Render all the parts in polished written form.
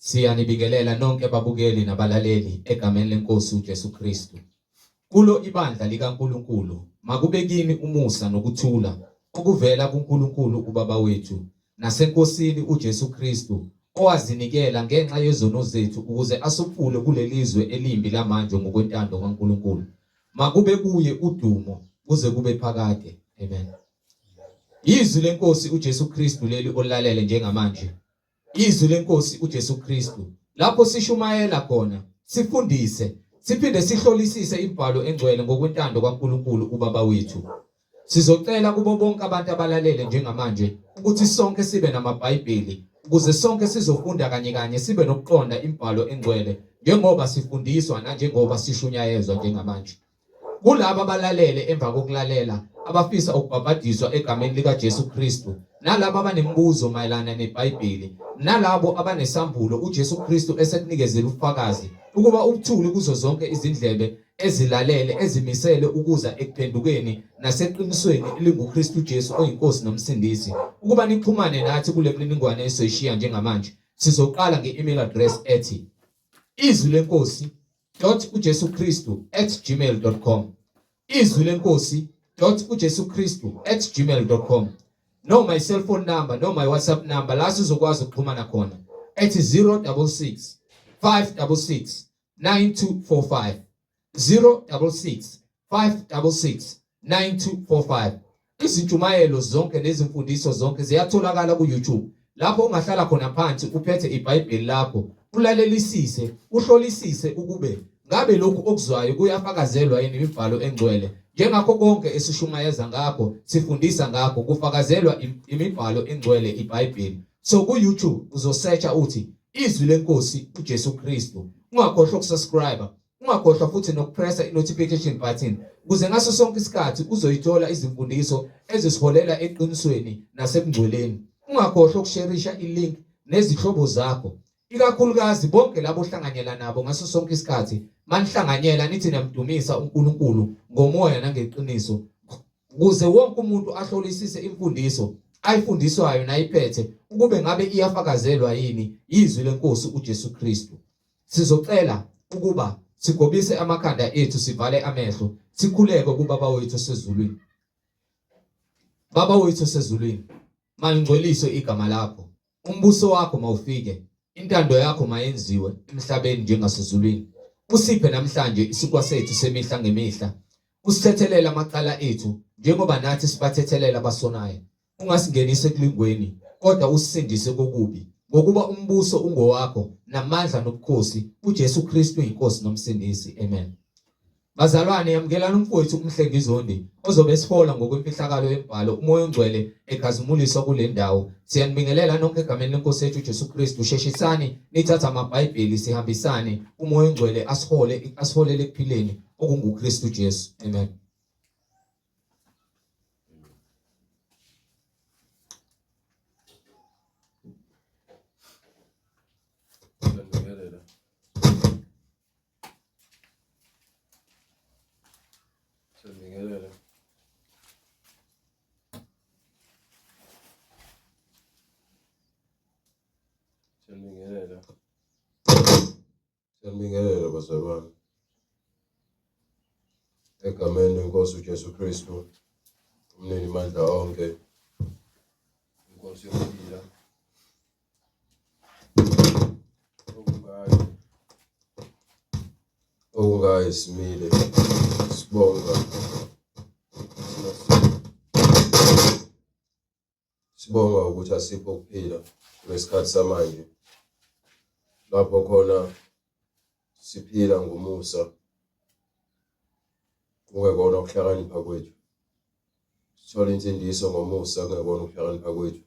Siyanibingelela nonke ababukeli nabalaleli egameni lenkosi uJesu Kristu. Kulo ibandla likaNkulunkulu makube kini umusa nokuthula okuvela kuNkulunkulu uBaba wethu nasenkosini uJesu Kristu owazinikela ngenxa yezono zethu ukuze asuphule kulelizwe elimbi lamanje ngokwentando kaNkulunkulu. Makube kuye udumo kuze kube phakade. Amen. Izwi lenkosi uJesu Kristu leli olalele njengamanje. Izwi lenkosi uJesu Kristu lapho sishumayela khona sifundise siphinde sihlolisise imibhalo engcwele ngokwentando kaNkulunkulu uBaba wethu. Sizocela kubo bonke abantu abalalele njengamanje ukuthi sonke sibe namaBhayibheli ukuze sonke sizofunda kanye sibe nokuqonda imibhalo engcwele njengoba sifundiswa nanjengoba sishunyayezwa njengamanje. Kulabo abalalele emva kokulalela abafisa ukubhabhadiswa egameni likaJesu Kristu nalabo abanemibuzo mayelana neBhayibheli nalabo abanesambulo uJesu Kristu esekunikezela ubufakazi ukuba ubuthuli kuzo zonke izindlebe ezilalele ezimisele ukuza ekuphendukeni naseqinisweni elinguKristu Jesu oyinkosi nomsindisi ukuba nixhumane nathi kule mniningwane esoyishiya njengamanje. Sizoqala nge-email address ethi izwilenkosi.ujesukristu@gmail.com izwilenkosi.ujesukristu@gmail.com no my cell phone number no my WhatsApp number la sizokwazi ukuxhumana khona ethi 066 566 9245 066 566 9245. Izintshumayelo zonke nezimfundiso zonke ziyatholakala ku-YouTube lapho ungahlala khona phansi uphethe iBhayibheli lakho ulalelisise uhlolisise ukube ngabe lokhu okuzwayo kuyafakazelwa yini imibhalo engcwele njengakho konke esishumayeza ngakho sifundisa ngakho kufakazelwa imibhalo engcwele iBhayibheli. So ku-YouTube uzosearcha uthi izwi lenkosi uJesu Kristu, ungakhohlwa ukusubscribe, ungakhohlwa futhi nokupressa i-notification button ukuze ngaso sonke isikhathi uzoyithola izimfundiso ezisiholela eqinisweni nasebungcweleni. Ungakhohlwa ukusharisha i-link nezihlobo zakho, ikakhulukazi bonke labo ohlanganyela nabo ngaso sonke isikhathi manihlanganyela nithi namdumisa uNkulunkulu ngomoya nangeqiniso ukuze wonke umuntu ahlolisise imfundiso ayifundiswayo nayiphethe ukube ngabe iyafakazelwa yini izwi lenkosi uJesu Kristu. Sizocela ukuba sigobise amakhanda ethu sivale amehlo sikhuleke kuBaba wethu osezulwini. Baba wethu osezulwini, malingcweliswe igama lakho, umbuso wakho mawufike, intando yakho mayenziwe emhlabeni njengasezulwini. Usiphe namhlanje isikwa sethu semihla ngemihla. Usithethelele amacala ethu njengoba nathi sibathethelela abasonayo. Ungasingenise ekulingweni kodwa usisindise kokubi ngokuba umbuso ungowakho namandla nobukhosi uJesu Kristu inkosi nomsindisi. Amen. Bazalwane, yamkelana umfowethu uMhlengizondi ozobe sihola ngokwemfihlakalo yembhalo umoya ongcwele ekhazimulisa kule ndawo. Siyanibingelela nonke egameni lenkosi yethu uJesu Kristu. Sheshisani nithatha amaBhayibheli sihambisane umoya ongcwele asiholele ekuphileni okunguKristu Jesu. Amen. Siyabingelela bazalwane egameni lenkosi uJesu Kristu, umnini mandla onke, inkosi yokuphila okungayo simile sibonga ukuthi asipho ukuphila ngesikhathi samanje lapho khona siphila ngomusa kungekona ukuhlakanipha kwethu, sithola insindiso ngomusa kungekona ukuhlakanipha kwethu.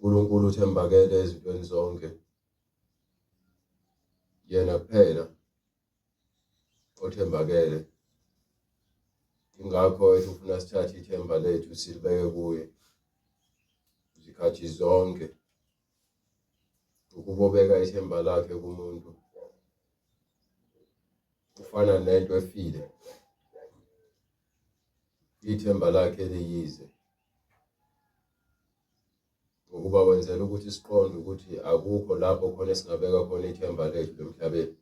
uNkulunkulu uthembakele ezintweni zonke, yena kuphela othembakele. Ingakho ethi ufuna sithathe ithemba lethu silibeke kuye izikhathi zonke. Ukubobeka ithemba lakhe kumuntu ufana nento efile, ithemba lakhe liyize. ngokuba wenzela ukuthi siqonde ukuthi akukho lapho khona singabeka khona ithemba lethu emhlabeni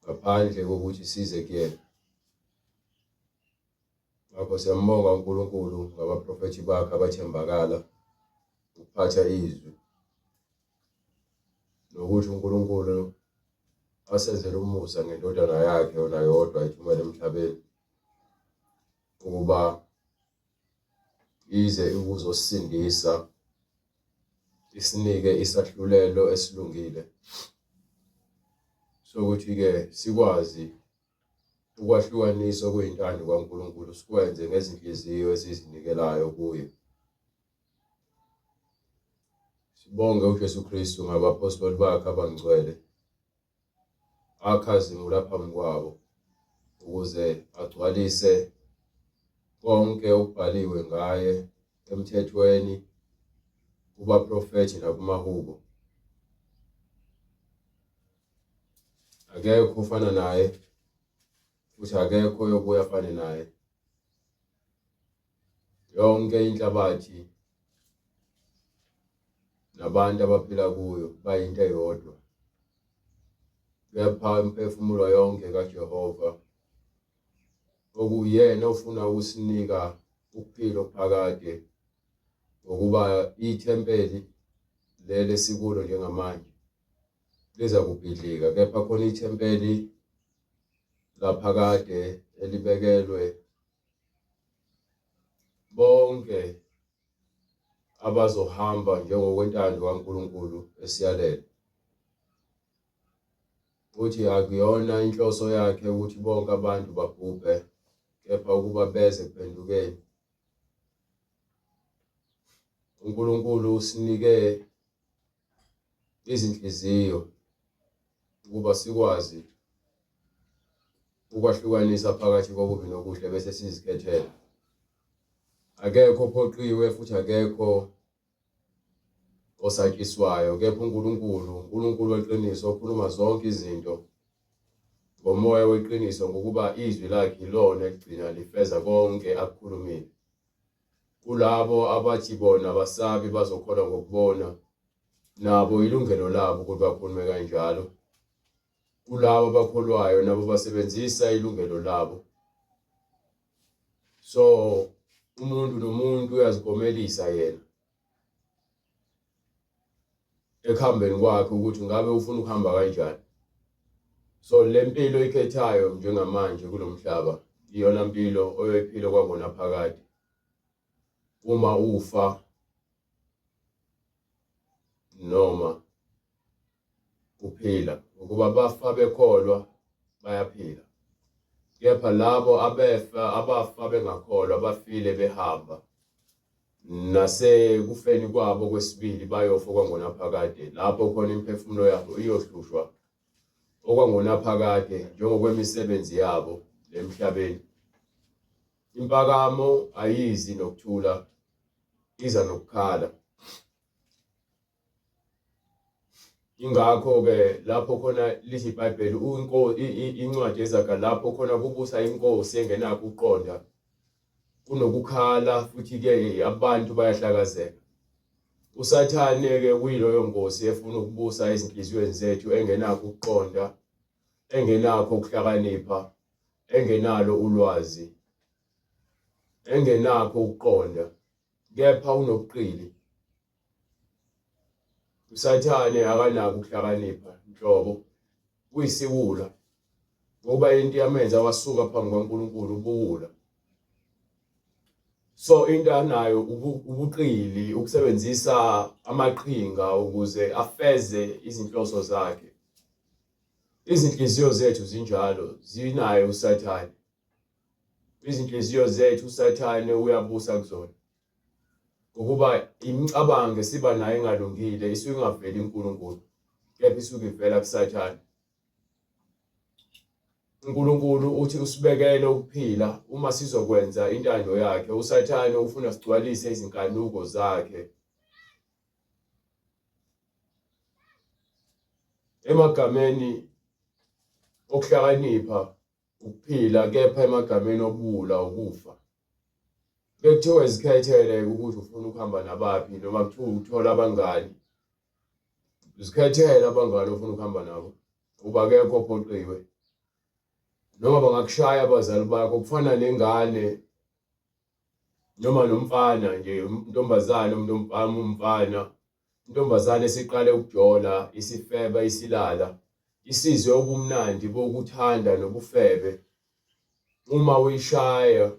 ngaphandle kokuthi size kuyena. Ngakho siyambonga uNkulunkulu ngabaprofethi bakhe abathembakala ukuphatha izwi, nokuthi uNkulunkulu asenzele umusa ngendodana yakhe yona yodwa ayithumele emhlabeni ukuba ize ukuzosindisa, isinike isahlulelo esilungile sokuthi-ke sikwazi ukwahlukanisa okuyintando kwaNkulunkulu, sikwenze ngezinhliziyo esizinikelayo kuye. Sibonge uJesu Kristu ngabapostoli bakhe abangcwele akhazimula phambi kwabo ukuze agcwalise konke okubhaliwe ngaye emthethweni, kubaprofethi nakumahubo. Akekho ufana naye futhi akekho oyobuya afane naye. Yonke inhlabathi nabantu abaphila kuyo bayinto eyodwa, kepha imphefumulo yonke kaJehova okuyena ofuna ukusinika ukuphila okuphakade, ngokuba ithempeli leli sikulo njengamanje liza kubhidlika, kepha khona ithempeli laphakade elibekelwe bonke abazohamba njengokwentando kaNkulunkulu esiyalela. Uthi akuyona inhloso yakhe ukuthi bonke abantu babhubhe, kepha ukuba beze kuphendukeni. uNkulunkulu usinike izinhliziyo ukuba sikwazi ukwahlukanisa phakathi kokubi nokuhle bese sizikhethela. Akekho ophoqiwe futhi akekho osatshiswayo, kepha uNkulunkulu weqiniso okhuluma zonke izinto ngomoya weqiniso, ngokuba izwi lakhe ilona eligcina lifeza konke akukhulumile. Kulabo abathi bona abasabi bazokholwa ngokubona, nabo ilungelo labo ukuthi bakhulume kanjalo. Kulabo abakholwayo nabo basebenzisa ilungelo labo. So umuntu nomuntu uyazikomelisa yena ekuhambeni kwakhe ukuthi ngabe ufuna ukuhamba kanjani. So le mpilo ikhethayo njengamanje kulomhlaba iyona mpilo oyoyiphila kwangona phakade. Uma ufa noma uphila, ukuba bafa bekholwa bayaphila, kepha labo abafa bengakholwa bafile behamba, nasekufeni kwabo kwesibili bayofa kwangona phakade, lapho khona imphefumulo yabo iyohlushwa okwangona phakade njengokwemisebenzi yabo emhlabeni. Impakamo ayizi nokuthula, iza nokukhala. Ingakho-ke lapho khona lithi iBhayibheli incwadi ezaga lapho khona kubusa inkosi engenakho ukuqonda kunokukhala, futhi-ke abantu bayahlakazeka. USathane-ke kuyiloyo nkosi efuna ukubusa ezinhliziyweni zethu, engenakho ukuqonda, engenakho ukuhlakanipha, engenalo ulwazi, engenakho ukuqonda, kepha unobuqili. USathane akanako ukuhlakanipha nhlobo, uyisiwula, ngoba into yamenza wasuka phambi kaNkulunkulu ubuwula. So into anayo ubuqili, ukusebenzisa amaqhinga ukuze afeze izinhloso zakhe. Izinhliziyo zethu zinjalo, zinayo uSathane. Izinhliziyo zethu uSathane uyabusa kuzona, ukuba imicabango siba nayo engalungile isuke ingaveli kuNkulunkulu, kepha isuke ivela kuSathane. uNkulunkulu uthi usibekele ukuphila uma sizokwenza intando yakhe. USathane ufuna sigcwalise izinkanuko zakhe emagameni okuhlakanipha ukuphila, kepha emagameni obuwula ukufa. bekuthiwa zikhethele ukuthi ufuna ukuhamba nabaphi noma kuthiwa uthola abangani. Zikhethele abangani ofuna ukuhamba nabo. Uba akekho ophoqiwe. Noma bangakushaya abazali bakho kufana nengane noma nomfana nje intombazane umfana. Intombazane siqale ukujola, isifeba, isilala. Isizwe ubumnandi bokuthanda nobufebe. Uma uyishaya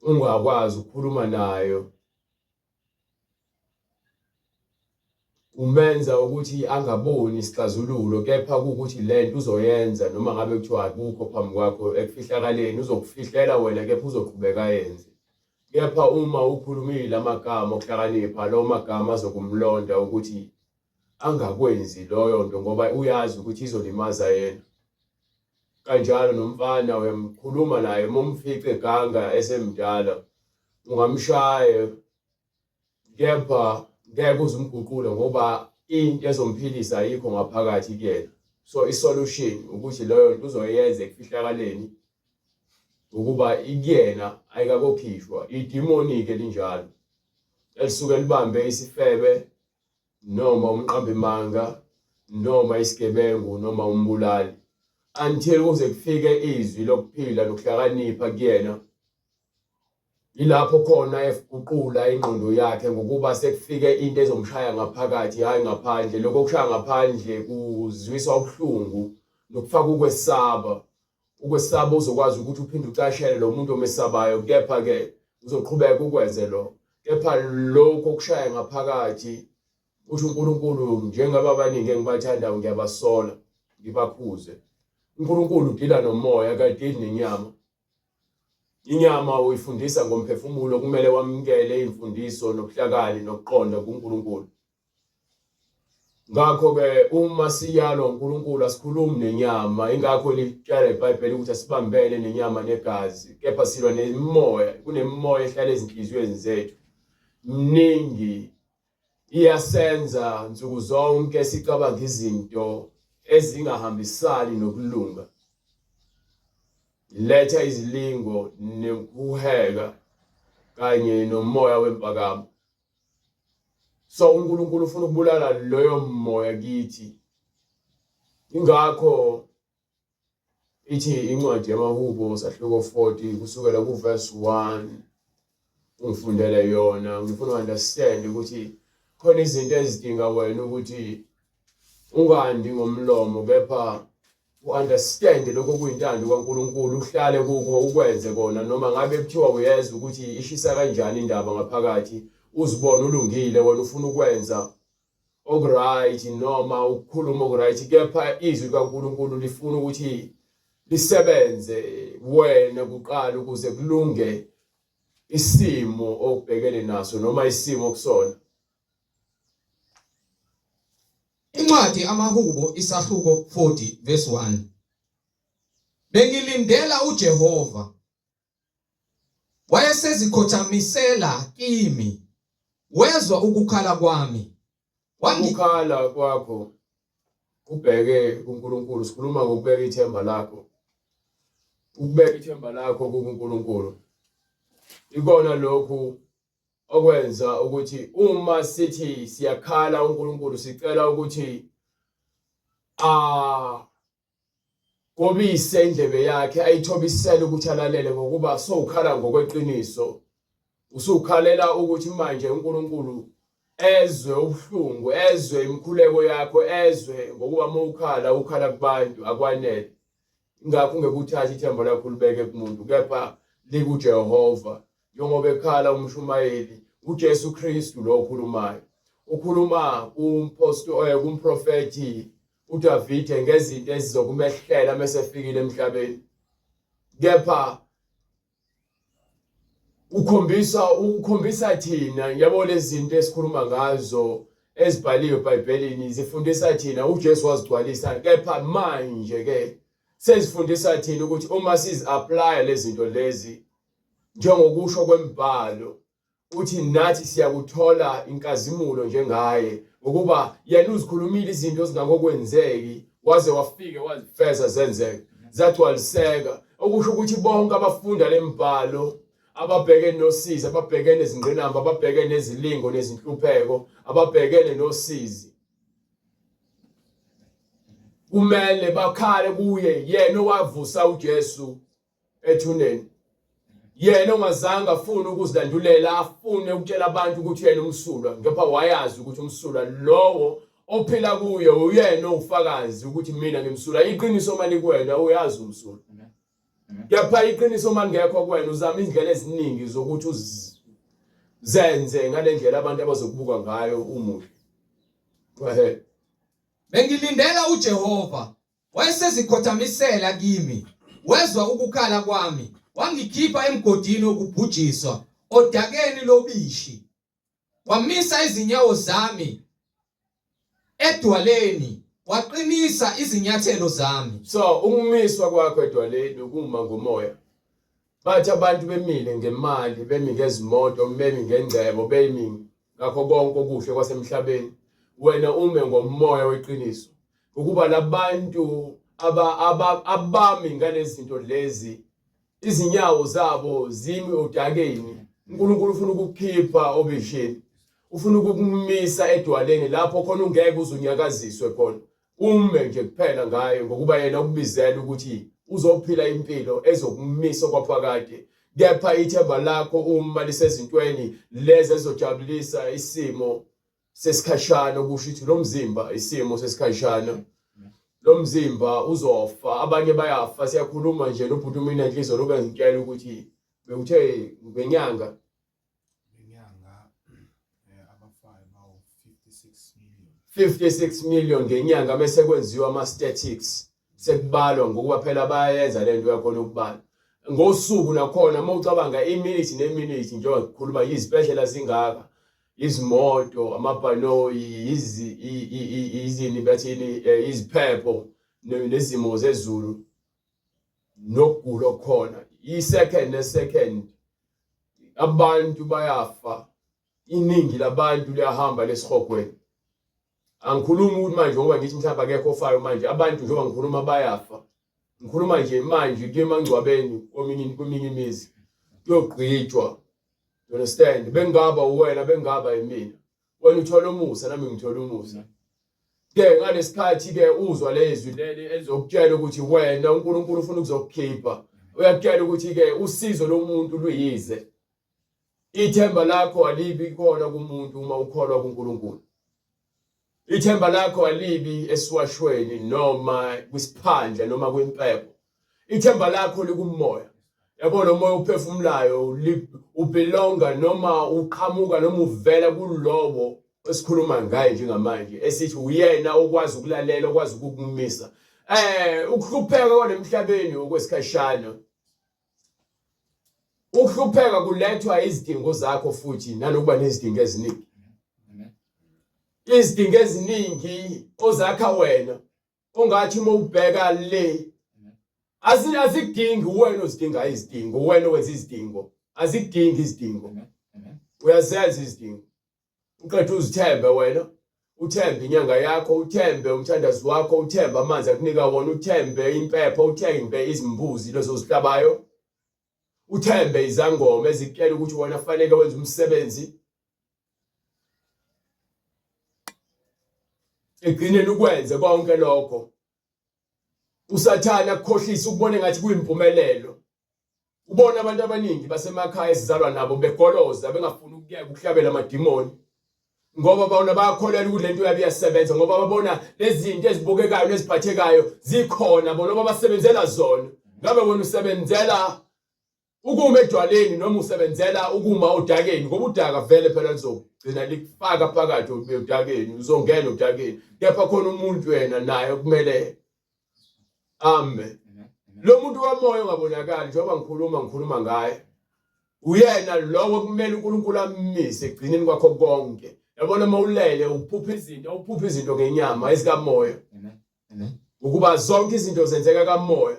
ungakwazi ukukhuluma nayo, umenza ukuthi angaboni isixazululo, kepha ukuthi lento uzoyenza noma ngabe kuthiwa akukho phambi kwakho ekufihlakaleni uzokufihlela wena, kepha uzoqhubeka yenze. Kepha uma ukhulumile amagama okuhlakanipha, lawo magama azokumlonda ukuthi angakwenzi loyo nto ngoba uyazi ukuthi izolimaza yena. Kanjalo nomfana uyamkhuluma naye momfice eganga esemdala, ungamshaya kepha ngeke uzumguqule ngoba into ezomphilisa ayikho ngaphakathi kuyena. So isolution ukuthi leyo nto uzoyenza ekufihlakaleni ukuba ikuyena ayikakokhishwa, idemoni-ke linjalo elisuke libambe isifebe noma umqambimanga noma isigebengu noma umbulali, until kuze kufike izwi lokuphila nokuhlakanipha kuyena. Ilapho khona efuqula ingqondo yakhe ngokuba sekufike into ezomshaya ngaphakathi hayi ngaphandle. Lokho kushaya ngaphandle kuzwisa ubuhlungu nokufaka ukwesaba. Ukwesaba uzokwazi ukuthi uphinde ucashele lo muntu omesabayo, kepha-ke uzoqhubeka ukwenze lo. Kepha lokho okushaya ngaphakathi usho uNkulunkulu njengoba abaningi engibathandayo ngiyabasola ngibakhuze. uNkulunkulu udila nomoya kadili nenyama. Inyama uyifundisa ngomphefumulo, kumele wamukele imfundiso nokuhlakani nokuqonda kuNkulunkulu. Ngakho-ke uma siyalwa uNkulunkulu asikhulumi nenyama, ingakho litshela iBhayibheli ukuthi asibambene nenyama negazi, kepha silwa nemimoya. Kunemimoya ehlala ezinhliziyweni zethu mningi, iyasenza nsuku zonke sicabanga izinto ezingahambisani nokulunga. Letha izilingo nekuheka kanye nomoya wempakamo. So uNkulunkulu ufuna ukubulala loyo moya kithi. Ingakho ithi incwadi yamaHubo sahluko 40 kusukela kuverse 1 ungifundele yona. Ngifuna uunderstand ukuthi khona izinto ezidinga wena ukuthi ungandi ngomlomo, kepha uunderstand lokho kuyintando kaNkulunkulu, uhlale kukho ukwenze kona noma ngabe kuthiwa uyeza ukuthi ishisa kanjani indaba ngaphakathi, uzibone ulungile wena ufuna ukwenza okuright noma ukukhuluma okuright, kepha izwi kaNkulunkulu lifuna ukuthi lisebenze wena kuqala ukuze kulunge isimo okubhekene naso noma isimo kusona. Incwadi amaHubo isahluko 40 verse 1. Bengilindela uJehova, wayesezikhothamisela kimi, wezwa ukukhala kwami. Ukukhala kwakho ubheke kuNkulunkulu. Sikhuluma ngokubeka ithemba lakho. Ukubeka ithemba lakho kuNkulunkulu ikona lokhu okwenza ukuthi uma sithi siyakhala uNkulunkulu sicela ukuthi kobise indlebe yakhe ayithobisele ukuthi alalele, ngokuba sowukhala ngokweqiniso. Usukhalela ukuthi manje uNkulunkulu ezwe ubuhlungu, ezwe imikhuleko yakho, ezwe ngokuba mawukhala ukhala kubantu akwanele. Ingakho ungekuthatha ithemba lakho libeke kumuntu, kepha likuJehova. Njengoba ekhala umshumayeli uJesu Kristu lo okhulumayo, ukhuluma kumprofethi uDavide ngezinto ezizokumehlela mesefikile emhlabeni, kepha ukhombisa thina. Yabo lezi zinto esikhuluma ngazo ezibhaliwe eBhayibhelini zifundisa thina, uJesu wazigcwalisa, kepha manje ke sezifundisa thina ukuthi uma sizi-apply lezi zinto lezi njengokusho kwemibhalo uthi nathi siyakuthola inkazimulo njengaye, ngokuba yena uzikhulumile izinto ezingakokwenzeki waze wafike wazifeza zenzeka, zagcwaliseka. Okusho ukuthi bonke abafunda le mbhalo ababhekene nosizi, ababhekene nezingqinamba, ababhekene nezilingo nezinhlupheko, ababhekene nosizi. Kumele bakhale kuye yena owavusa uJesu ethuneni. Yena ongazange afune ukuzilandulela, afune ukutshela abantu ukuthi yena umsulwa, ngepha wayazi ukuthi umsulwa lowo ophila kuye uyena ufakazi ukuthi mina ngimsulwa. Iqiniso manje kuwena uyazi umsulwa. Ngepha iqiniso mangekho kuwena uzama indlela eziningi zokuthi uzenze ngalendlela abantu abazokubuka ngayo umuhle. Go ahead. Bengilindela uJehova, wayesezikhothamisela kimi, wezwa ukukhala kwami, wangikhipha emgodini wokubhujiswa, odakeni lobishi. Wamisa izinyawo zami edwaleni, waqinisa izinyathelo zami. So ukumiswa kwakho edwaleni ukuma ngomoya. Bathi abantu bemile ngemali, bemi ngezimoto, bemi ngengcebo, bemi ngakho konke okuhle kwasemhlabeni. Wena ume ngomoya weqiniso. Ukuba labantu abami ngalezinto lezi, izinyawo zabo zimi odakeni. uNkulunkulu ufuna ukukukhipha obishini. Ufuna ukukumisa edwaleni lapho khona ungeke uzunyakaziswe khona. Ume nje kuphela ngaye ngokuba yena ukubizela ukuthi uzophila impilo ezokumisa kwaphakade. Kepha ithemba lakho uma lisezintweni lezi ezojabulisa isimo sesikhashana, okusho ukuthi lo mzimba isimo sesikhashana. Lo mzimba uzofa, abanye bayafa. Siyakhuluma nje nobhuti mina inhliziyo lobe ngitshela ukuthi bekuthe ngenyanga abafayo bawo 56 million. 56 million ngenyanga bese kwenziwa ama statistics sekubalwa ngokuba phela bayayenza lento yakhona ukubala ngosuku nakhona. Uma ucabanga iminute neminute njengoba ngikhuluma yizibhedlela zingaka, izimoto, amabhanoyi, izini bathini, iziphepho nezimo zezulu nokugula khona, i-second ne-second abantu bayafa. Iningi labantu liyahamba lesihogweni. Angikhulumi ukuthi manje ngoba ngithi mhlawumbe akekho ofayo manje, abantu njengoba ngikhuluma bayafa. Ngikhuluma nje manje kuyemangcwabeni kweminye imizi kuyogqitshwa. You understand? Bengaba uwena, bengaba yimina. Wena uthola umusa nami ngithola umusa. Ke ngalesikhathi ke uzwa lezwi leli elizokutshela ukuthi wena uNkulunkulu ufuna ukuzokukhipha. Uyakutshela ukuthi ke usizo lomuntu luyize. Ithemba lakho alibi khona kumuntu uma ukholwa kuNkulunkulu. Ithemba lakho alibi esiwashweni noma kwisiphandla noma kwimpepho. Ithemba lakho likumoya. Yabona umoya uphefumulayo ubelonga noma uqhamuka noma uvela kulowo esikhuluma ngaye njengamanje esithi uyena okwazi ukulalela, okwazi ukukumisa. Ukuhlupheka kwalemhlabeni okwesikhashana. Ukuhlupheka kulethwa izidingo zakho futhi nanokuba nezidingo eziningi. Izidingo eziningi ozakha wena ongathi uma ubheka le azidingi wena ozidinga izidingo, wena wenza izidingo. Azidingi izidingo. Uyazenza izidingo. Uqeda uzithembe wena. Uthembe inyanga yakho, uthembe umthandazi wakho, uthembe amanzi akunika wona, uthembe impepho, uthembe izimbuzi lezo zihlabayo. Uthembe izangoma ezikutshela ukuthi wena kufanele wenze umsebenzi. Egcineni ukwenze konke lokho. USathane akukhohlisa ukubona ngathi kuyimpumelelo. Ubona abantu abaningi basemakhaya esizalwa nabo begoloza bengafuni ukuyeka ukuhlabela amadimoni. Ngoba bona bayakholela ukuthi lento yabe iyasebenza, ngoba babona lezi zinto ezibukekayo neziphathekayo zikhona bona abasebenzela zona. Ngabe wena usebenzela ukuma edwaleni noma usebenzela ukuma odakeni? Ngoba udaka vele phela lizogcina likufaka phakathi odakeni, uzongena odakeni. Kepha khona umuntu wena naye kumele amen. Lo muntu kamoya ongabonakali njengoba ngikhuluma ngaye. Uyena lowo kumele uNkulunkulu amise egcineni kwakho konke. Yabona mawulele uphupha izinto ngenyama ezikamoya. Ukuba zonke izinto zenzeka kamoya.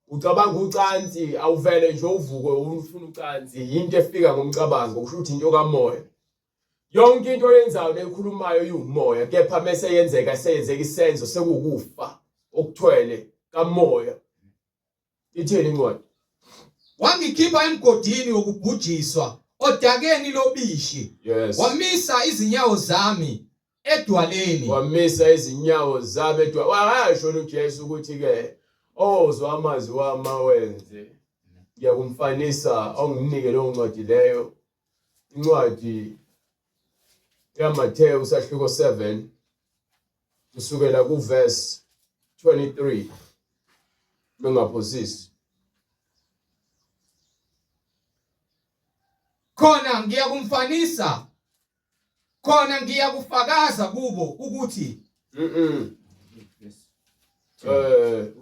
Ucabanga ucansi awuvele nje uvuke ufuna ucansi, into efika ngomcabango kusho ukuthi into kamoya. Yonke into oyenzayo nekhulumayo iwumoya, kepha mase yenzeka isenzo sekukufa okuthwele kamoya. Itheni incwadi? wangikhipha emgodini wokubhujiswa odakeni lobishi, Yes. wamisa izinyawo zami edwaleni. Wamisa izinyawo zami wayasho uJesu ukuthi ke ozwa amazwi wami mawenze. Ngiyakumfanisa onginike lo ncwadi leyo. Incwadi yaMathewu sahluko 7 kusukela kuverse 23. Bengaphosisi. Khona ngiyakumfanisa, khona ngiyakufakaza kubo ukuthi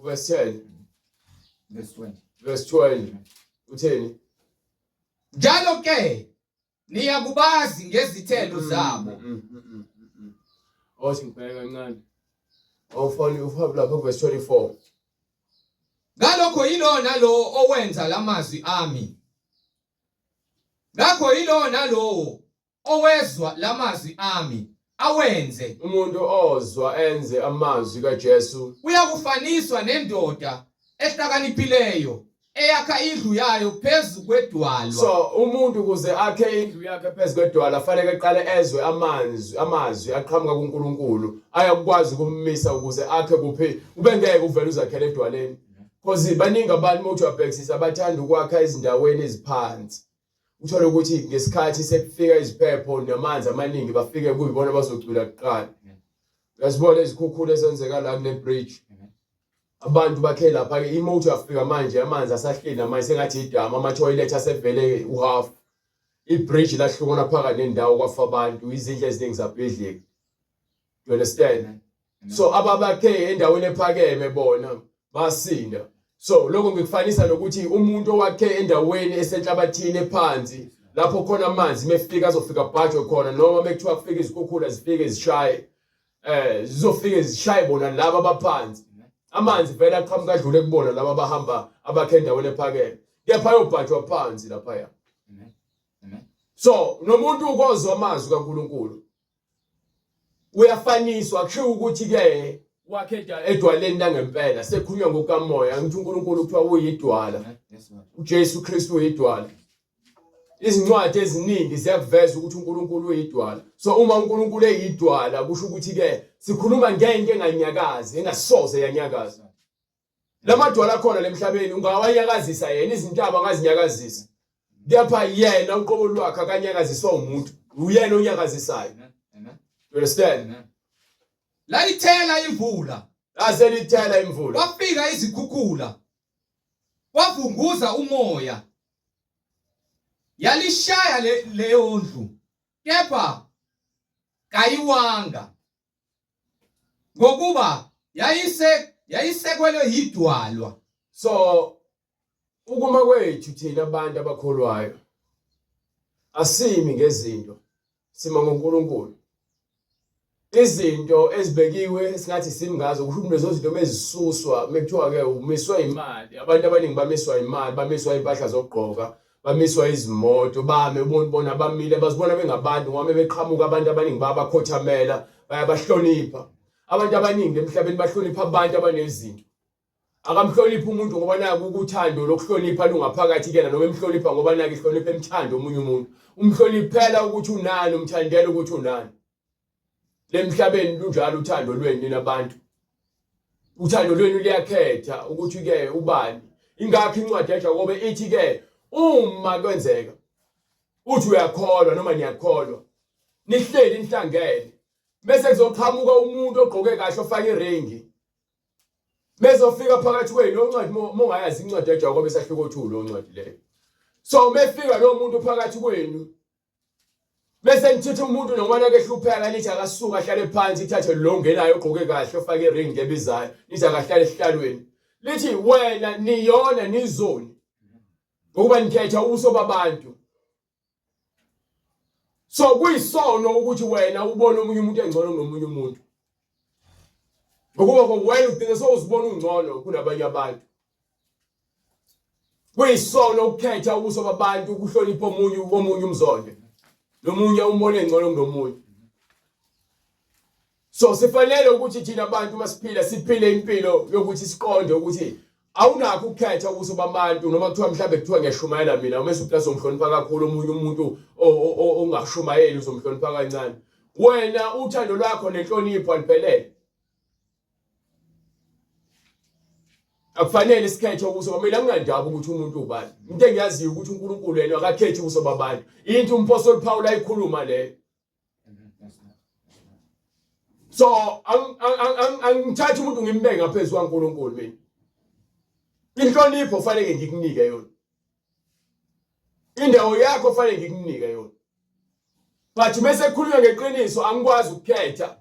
Verse 10, Verse 20. verse 20. Utheni? njalo ke niyakubazi ngezithelo zabo. Othi ngibheke kancane. Awufani ufabu lapho verse 24. Ngalokho yilo nalo owenza lamazwi ami. Ngakho yilo nalo owezwa lamazwi ami awenze. Umuntu ozwa enze amazwi kaJesu Uyakufaniswa nendoda ehlakaniphileyo eyakha indlu yayo phezu kwedwalwa. so umuntu kuze akhe indlu yakhe phezukwedwala fanele eqale ezwe amazwi aqhamuka kuNkulunkulu ayakwazi ukumisa ukuze akhe kuphi ubengeke uvele uzakhele edwaleni because baningi abantu mothi wabhekisisa abathanda ukwakha ezindaweni eziphansi uthola ukuthi ngesikhathi sekufika iziphepho namanzi amaningi bafike kuyibona bazocula kuqala uyasibona izikhukhula ezenzeka la kule bridge abantu bakhe lapha ke imoto yafika manje amanzi asahleli namanje sengathi idamu ama toilet asevele uhalf ibridge lahlukana phakathi nendawo kwafa abantu izindle eziningi zabhedleka you understand so ababakhe endaweni ephakeme bona basinda so lokho ngikufanisa nokuthi umuntu owakhe endaweni esenhlabathini ephansi lapho khona amanzi mefika azofika bhajwe khona noma mekuthiwa kufika izikhukhula zifike zishaye zizofike zishaye bona laba abaphansi amanzi vele aqhamuka adlule kubona laba abahamba abakhe endaweni ephakeme kepha ayobhajwa phansi lapha ya so nomuntu ukozwa amazwi kaNkuluNkulu uyafaniswa kusho ukuthi ke wakhe edwaleni langempela sekukhulunywa ngokamoya ngithi uNkulunkulu kuthiwa uyidwala Yes, Lord. uJesu Kristu uyidwala izincwadi eziningi ziyakuveza ukuthi uNkulunkulu uyidwala so uma uNkulunkulu eyidwala kusho ukuthi ke sikhuluma ngento enganyakazi engasoze yanyakaza lamadwala akhona lemhlabeni ungawanyakazisa yena izintaba ngazinyakazisa kepha yena uqobo lwakhe akanyakaziswa umuntu uyena onyakazisayo Amen. you understand Amen. Layithela imvula, aselithela imvula kwafika izikhukhula, kwavunguza umoya, yalishaya leyo ndlu, kepha kayiwanga, ngokuba yayisekwelwe yidwalwa. so ukuma kwethu thina abantu abakholwayo asimi ngezinto sima ngoNkulunkulu izinto ezibekiwe singathi simngazo kusho ukuthi lezo zinto mezisuswa mekuthiwa ke umiswa imali abantu abaningi bamiswa imali bamiswa impahla zokugqoka bamiswa izimoto bame bona bamile bazibona bengabantu ngoba beqhamuka abantu abaningi babakhothamela bayabahlonipha abantu abaningi emhlabeni bahlonipha abantu abanezinto akamhlonipha umuntu ngoba naku ukuthando lokuhlonipha lungaphakathi kena noma emhlonipha ngoba naku ihlonipha emthando omunye umuntu umhloniphela ukuthi unani umthandela ukuthi unani lemhlabeni lunjalo uthando lweni nabantu uthando lweni liyakhetha ukuthi ke ubani ingakho incwadi yaJakobe ithi ke uma kwenzeka uthi uyakholwa noma niyakholwa nihleli nihlangene bese kuzoqhamuka umuntu ogqoke kahle ofaka iringi bezofika phakathi kwenu oncwadi mongayazi incwadi yaJakobe sahluko 2 lo ncwadi leyo so mefika lo muntu phakathi kwenu bese nithethe umuntu noma nake hlupheka nithi akasuka ahlale phansi ithathe lo ngenayo ogqoke kahle ofake iringi ebizayo nithi akahlale esihlalweni lithi wena niyona nizoni ngokuba nikhetha ubuso babantu so kuyisono ukuthi wena ubone omunye umuntu engcono kunomunye umuntu ngokuba wena ugcina sowuzibona ungcono kunabanye abantu kuyisono ukukhetha ubuso babantu ukuhlonipha omunye umzonke nomunye umbone engcono kunomunye so sifanele ukuthi thina abantu masiphila siphile impilo yokuthi siqonde ukuthi awunakho ukukhetha ukuthi babantu noma kuthiwa mhlawumbe kuthiwa ngiyashumayela mina uma usuklasi omhlonipha kakhulu omunye umuntu ongashumayeli uzomhlonipha kancane wena uthando lwakho nenhlonipho aliphelele akufanele isikhethe ukuthi mina ngingandaba ukuthi umuntu ubani into engiyaziyo ukuthi uNkulunkulu yena akakhethi ubuso babantu into umpostoli Paul ayikhuluma leyo so angithatha umuntu ngimbeke ngaphezulu kwaNkulunkulu mina inhlonipho fanele ngikunike yona indawo yakho fanele ngikunike yona but mase kukhulunywa ngeqiniso angikwazi ukukhetha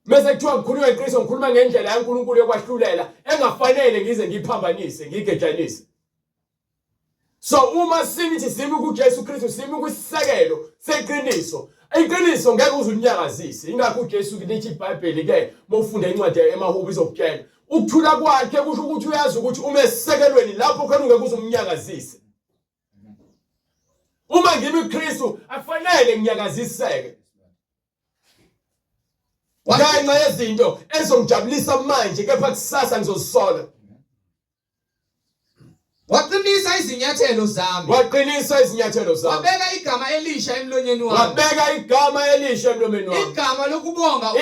mase kuthiwa ngikhuluma ngeqiniso ngikhuluma ngendlela yaNkulunkulu yokwahlulela engafanele ngize ngiphambanise ngigejanise so uma simithi simi kuJesu Kristu simi kusisekelo seqiniso iqiniso ngeke uzunyakazise ingakho uJesu lithi iBhayibheli ke mawufunda incwadi emaHubo izokutshela ukuthula kwakhe kusho ukuthi uyazi ukuthi uma esisekelweni lapho khona ungeke uzumnyakazise uma ngimi uKristu afanele nginyakaziseke ngenxa yezinto ezongijabulisa manje kepha kusasa ngizozisola waqinisa izinyathelo zami wabeka igama elisha emlonyeni wami wabeka igama elisha emlomeni wami igama lokubonga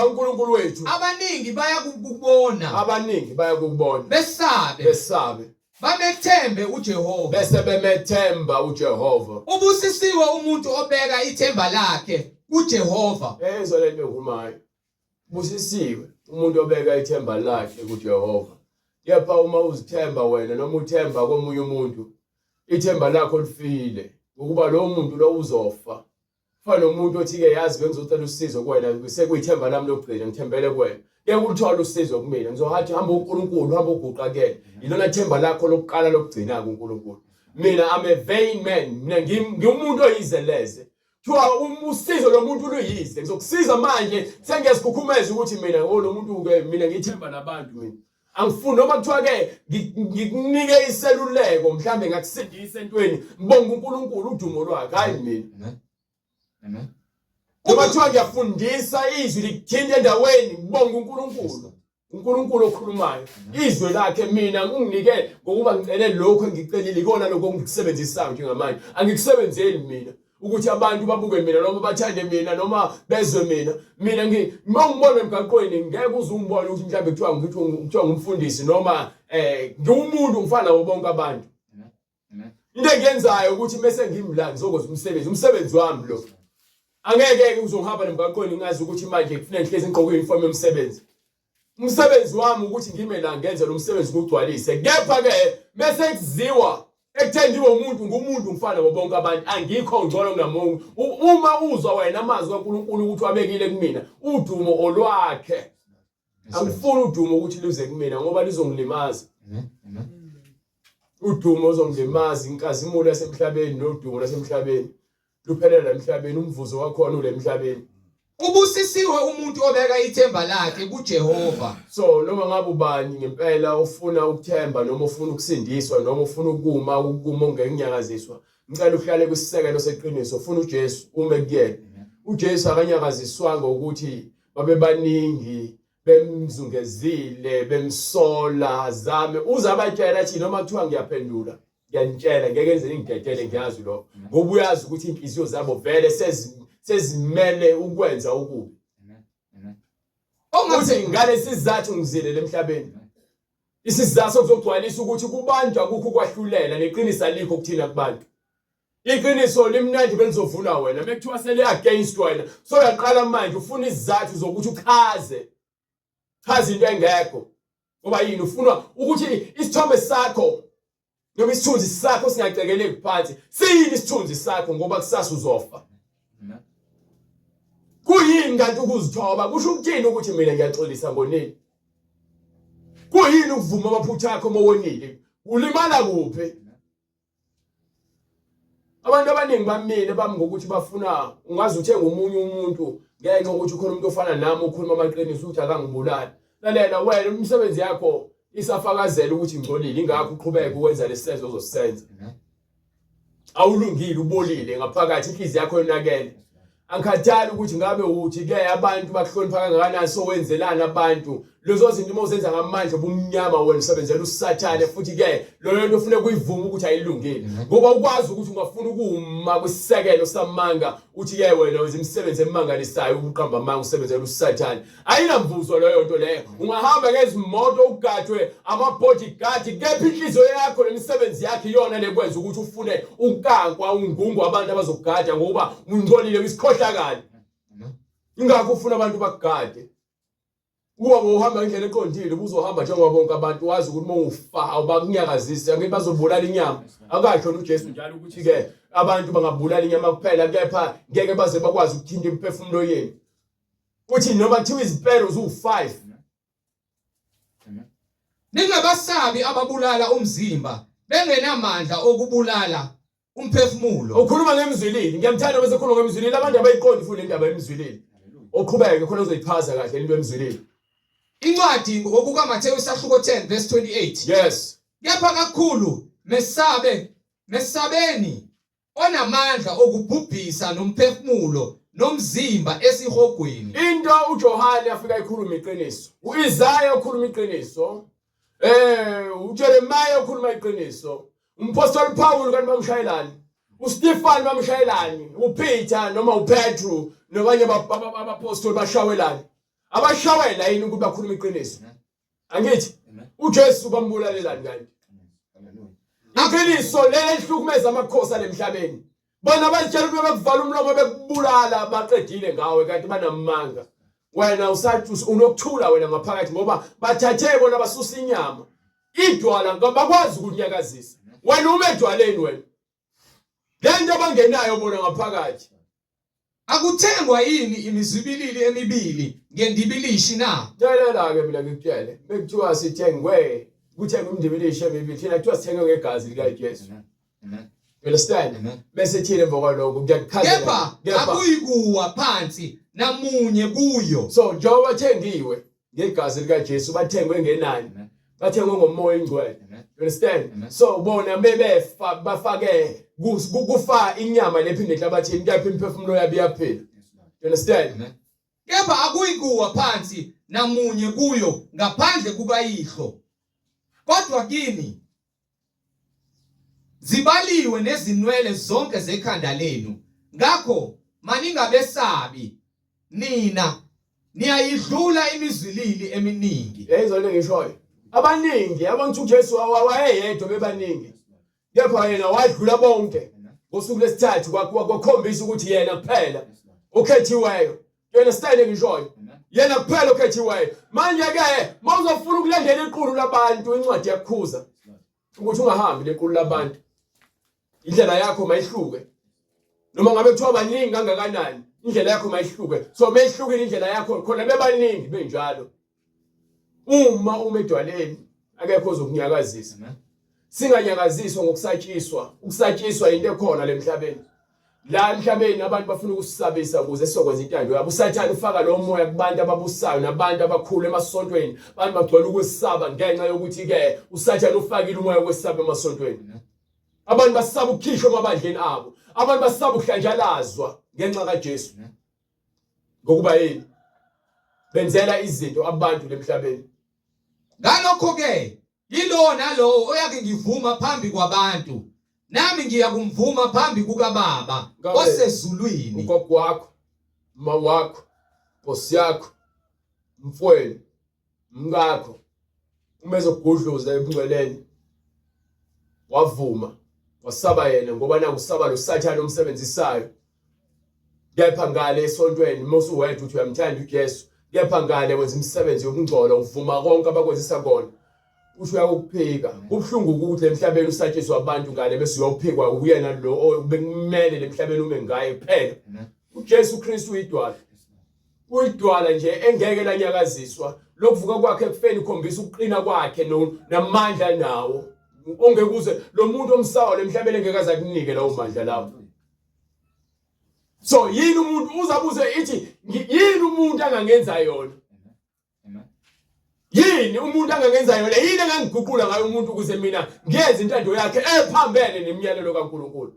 uNkulunkulu wethu abaningi baya kukubona besabe bamethembe uJehova bese bemethemba uJehova ubusisiwe umuntu obeka ithemba lakhe kuJehova ezwa lento engumayo busisiwe umuntu obeka ithemba lakhe kuJehova kepha uma uzithemba wena noma uthemba komunye umuntu ithemba lakho lifile ukuba lo muntu lo uzofa fana nomuntu othi ke yazi bengizothola usizo kuwena sekuyithemba lami lokugcina ngithembele kuwena ke ukuthola usizo kumina ngizohathi hamba uNkulunkulu hamba uguqakele yilona themba lakho lokuqala lokugcina kuNkulunkulu mina I'm a vain man mina ngiumuntu oyizeleze thiwa usizo lomuntu luyize ngizokusiza manje sengiyazikhukhumeza ukuthi mina lo muntu ke mina ngithemba nabantu mina angifuni noma kuthiwa ke ngikunike iseluleko mhlambe ngakusindisa entweni ngibonga uNkulunkulu udumo lwakhe hayi mina amen uma kuthiwa ngiyafundisa izwi likuthinta endaweni ngibonga uNkulunkulu okhulumayo izwi lakhe mina nginginike ngokuba ngicele lokho engicelile ikona lokho engikusebenzisayo njengamanje angikusebenzeli mina ukuthi abantu babuke mina noma bathande mina noma bezwe mina ngibona emgaqweni ngeke uzumbone ukuthi mhlambe kuthiwa ngumfundisi noma ngiwumuntu ngifana nabo bonke abantu into engiyenzayo ukuthi mase ngimla ngizokwenza umsebenzi wami lo angeke uzongihamba emgaqweni ngazi ukuthi manje kufanele ngihlezi ngigqoke uniform yomsebenzi umsebenzi wami ukuthi ngime la ngenze lo msebenzi ngugcwalise kepha ke bese kuziwa ekuthendiwe umuntu ngumuntu ngifana nabo bonke abantu angikho ngcono kunamuntu uma uzwa wena amazwi kaNkulunkulu ukuthi wabekile kumina udumo olwakhe angifuni udumo ukuthi luze kumina ngoba lizongilimaza udumo ozongilimaza inkazimulo yasemhlabeni nodumo lasemhlabeni luphelela emhlabeni umvuzo wakhona ule emhlabeni ubusisiwe umuntu obeka ithemba lakhe kuJehova so noma ngabe ubani ngempela ufuna ukuthemba noma ufuna ukusindiswa noma ufuna ukuma ongenyakaziswa ngicela uhlale kwisisekelo seqiniso ufuna uJesu ume kuyena uJesu akanyakaziswanga ukuthi babebaningi bemzungezile bemsola azame uzabatshela athi noma kuthiwa ngiyaphendula ngiyanitshela ngeke enze ngidedele ngiyazi lo ngoba uyazi ukuthi inhliziyo zabo vele sezimele ukwenza okubi ongathi ngale sizathu ngizile emhlabeni isizathu sokugcwalisa ukuthi kubanjwa kukho kwahlulela neqiniso alikho kuthina kubantu iqiniso limnandi belizovuna wena mekuthiwa sele against wena so uyaqala manje ufuna izizathu zokuthi uchaze into engekho ngoba yini ufuna ukuthi isithombe sakho noma isithunzi sakho singacekeleki phansi siyini isithunzi sakho ngoba kusasa uzofa kuyini kanti ukuzithoba kusho ukuthini ukuthi mina ngiyaxolisa ngonini kuyini ukuvuma amaphutha akho mawonile ulimala kuphi abantu abaningi bamile bami ngokuthi bafuna ungazi uthenga umunye umuntu ngenxa ukuthi ukhona umuntu ofana nami ukhuluma amaqiniso ukuthi akangibulali lalela wena umsebenzi yakho isafakazela ukuthi ngcolile ingakho uqhubeka ukwenza lesenzo ozosisenza awulungile ubolile ngaphakathi inhliziyo yakho yonakele angikhathali ukuthi ngabe uthi ke abantu bakuhlonipha kangakanani so wenzelana abantu lezo zinto uma uzenza ngamandla obumnyama wena usebenzela uSathane futhi ke leyo nto ufune kuyivuma ukuthi ayilungile ngoba ukwazi ukuthi ungafuna ukuma kwisisekelo samanga uthi ke wena wenza imisebenzi emangalisayo uqamba amanga usebenzela uSathane ayinamvuzo leyo nto leyo ungahamba ngezimoto ugadwe ama-bodyguard kepha inhliziyo yakho nemisebenzi yakhe iyona lekwenza ukuthi ufune unkankwa ungungu abantu abazogada ngoba ungcolile kwisikhohlakala ingakho ufuna abantu bakugade uba uhamba ngendlela eqondile ubuzohamba njengoba bonke abantu wazi ukuthi mawufa awubakunyakazise angeke bazobulala inyama akasho uJesu njalo ukuthi ke abantu bangabulala inyama kuphela kepha ngeke baze bakwazi ukuthinta imphefumulo yenu uthi noma kuthiwa izipero zu5 Ningabasabi ababulala umzimba bengenamandla okubulala umphefumulo. ukhuluma ngemizwilili ngiyamthanda bese khuluma ngemizwilili abantu abayiqondi futhi indaba yemizwilili oqhubeke khona uzoyiphaza kahle into yemizwilili Incwadi ngokuka Mateyu isahluko 10 verse 28. yes Kepha kakhulu mesabeni onamandla okubhubhisa nomphefumulo nomzimba esihogweni. into uJohane afika ikhuluma iqiniso uIsaiah ukhuluma iqiniso uJeremiah ukhuluma iqiniso umpostoli Paul kanti bamshayelani uStefan bamshayelani uPeter noma uPetru nabanye abapostoli bashawelani abashawela yini ukuthi bakhuluma iqiniso angithi uJesu bambulalelani kanti iqiniso lelihlukumeza amakhosi alemhlabeni bona bazitshela ukuthi bekuvala umlomo bekubulala baqedile ngawe kanti banamanga wena usathi unokuthula wena ngaphakathi ngoba bathathe bona basusa inyama idwala ngabakwazi ukunyakazisa wena umedwaleni wena lento abangenayo bona ngaphakathi Akuthengwa yini imizibilili emibili ngendibilishi na? Delela ke mina ngikutshele bekuthiwa sithengwe kuthengwa imdibilishi emibili thina kuthiwa sithengwe ngegazi likaJesu you understand bese thina emva kwalokho Kepha akuyikuwa phansi namunye kuyo. so njengoba bathengiwe ngegazi likaJesu bathengwe ngenani bathengwe ngomoya ingcwele you understand so bona bebefa bafake kufa inyama lephinde enhlabathini kepha imphefumulo yabo iyaphila you understand Kepha akuyikuwa phansi namunye kuyo ngaphandle kukaYihlo. Kodwa kini zibaliwe nezinwele zonke zekhanda lenu. Ngakho maningabesabi nina niyayidlula imizwilili eminingi. yayizona ngishoyo abaningi abantu uJesu wayeyedwa bebaningi kepha yena wadlula bonke ngosuku lesithathu kwakhombisa ukuthi yena kuphela ukhethiweyo you understand ngishoyo yena kuphela ukhethiweyo manje ke mawuzofuna ukulandela iqulu labantu incwadi yakukhuza ukuthi ungahambi lequlu labantu indlela yakho mayihluke noma ngabe kuthiwa baningi kangakanani indlela yakho mayihluke so mayihlukile indlela yakho khona bebaningi benjalo uma umedwaleni akekho ozokunyakazisa singanyakaziswa ngokusatshiswa ukusatshiswa into ekhona lemhlabeni la emhlabeni abantu bafuna ukusisabisa ukuze sokwenza intando yabo uSathane ufaka lo moya kubantu ababusayo nabantu abakhulu emasontweni abantu bagcwala ukwesaba ngenxa yokuthi ke uSathane ufakile umoya wesaba emasontweni abantu basaba ukukhishwa emabandleni abo abantu basaba ukuhlanjalazwa ngenxa kaJesu ngokuba yini benzela izinto abantu lemhlabeni Ngalokho ke yilo nalo oyake ngivuma phambi kwabantu nami ngiyakumvuma phambi kukaBaba osezulwini. ugogo wakho mama wakho bosi yakho mfweni mngakho umezogudluza ebungcweleni wavuma wasaba yena ngoba naku usaba lo Sathane omsebenzisayo kepha ngale esontweni mase uwedwa uthi uyamthanda uJesu kepha ngale wenza imisebenzi yokungcola uvuma konke abakwenzisa kona usho uyakuphika kubhlungu ukuthi emhlabeni usatshiswa abantu ngale bese uyophikwa uyena lo bekumele lemhlabeni ume ngaye kuphela uJesu Kristu uyidwala nje engeke lanyakaziswa lokuvuka kwakhe ekufeni ikhombisa ukuqina kwakhe namandla nawo ongekuze lo muntu omsawa lemhlabeni engeke akunike lawo mandla lawo so yini umuntu uzabuze ithi yini umuntu angangenza yona yini umuntu angangenza yona yini engangiguqula ngayo umuntu ukuze mina ngenze intando yakhe ephambene nemiyalelo kaNkulunkulu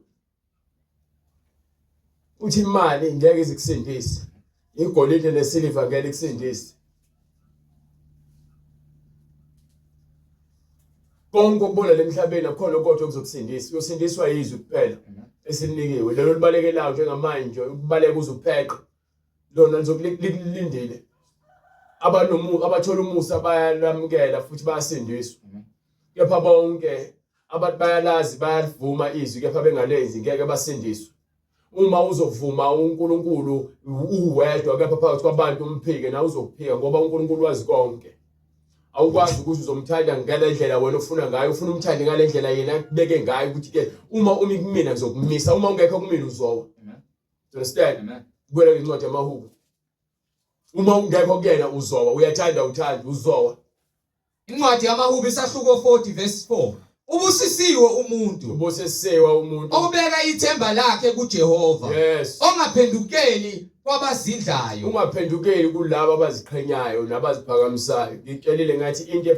uthi imali ngeke izikusindise igolide nesiliva ngeke ikusindise konke okubona lemhlabeni akukhona kodwa okuzokusindisa uyosindiswa yizwi kuphela esinikiwe lelo libalekelayo njengamanje ukubaleka uzupheqa lona lizokulindile abathola umusa bayalamukela futhi bayasindiswa kepha bonke abantu bayalazi bayalivuma izwi kepha bengalenzi ngeke basindiswe uma uzovuma uNkulunkulu uwedwa kepha phakathi kwabantu umphike na uzokuphika ngoba uNkulunkulu wazi konke awukwazi ukuthi uzomthanda ngale ndlela wena ufuna ngayo ufuna umthande ngale ndlela yena kubeke ngayo ukuthi ke uma kumina ngizokumisa uma ungekho kumina uzowa understand kwela incwadi yamahubo uma ungekho kuyena uzowa uyathanda uthanda uzowa Incwadi yamahubo isahluko 40 verse 4 ubusisiwe umuntu obeka ithemba lakhe kuJehova ongaphendukeli kwabazidlayo ungaphendukeli kulabo abaziqhenyayo nabaziphakamisayo ngitshelile ngathi into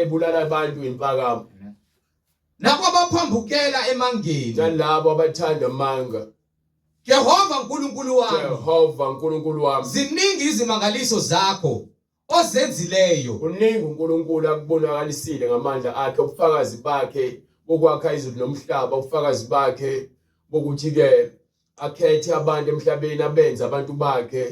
ebulala abantu impakamo nakwabaphambukela emangeni nalabo abathanda amanga Jehova uNkulunkulu wami ziningi izimangaliso zakho ozenzileyo uningi uNkulunkulu akubonakalisile ngamandla akhe ubufakazi bakhe bokwakha izulu nomhlaba ubufakazi bakhe bokuthi ke akhethe abantu emhlabeni abenza abantu bakhe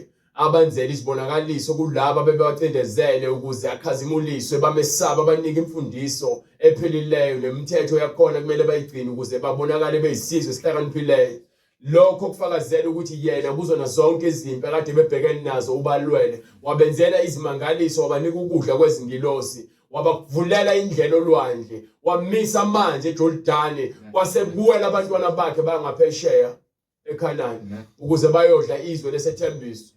abanzela izibonakaliso kulabo bebewacindezele ukuze akhazimuliswe bamesaba abanika imfundiso epheleleyo nemithetho yakhona kumele bayigcine ukuze babonakale beyisizwe esihlakaniphileyo lokho kufakazela ukuthi yena kuzona zonke izimpi akade bebhekene nazo ubalwele wabenzela izimangaliso wabanika ukudla kwezingilosi wabavulela indlela olwandle wamisa amanzi eJordani kwasebuwela abantwana bakhe bangaphesheya eKhanani ukuze bayodla izwe lesethembiso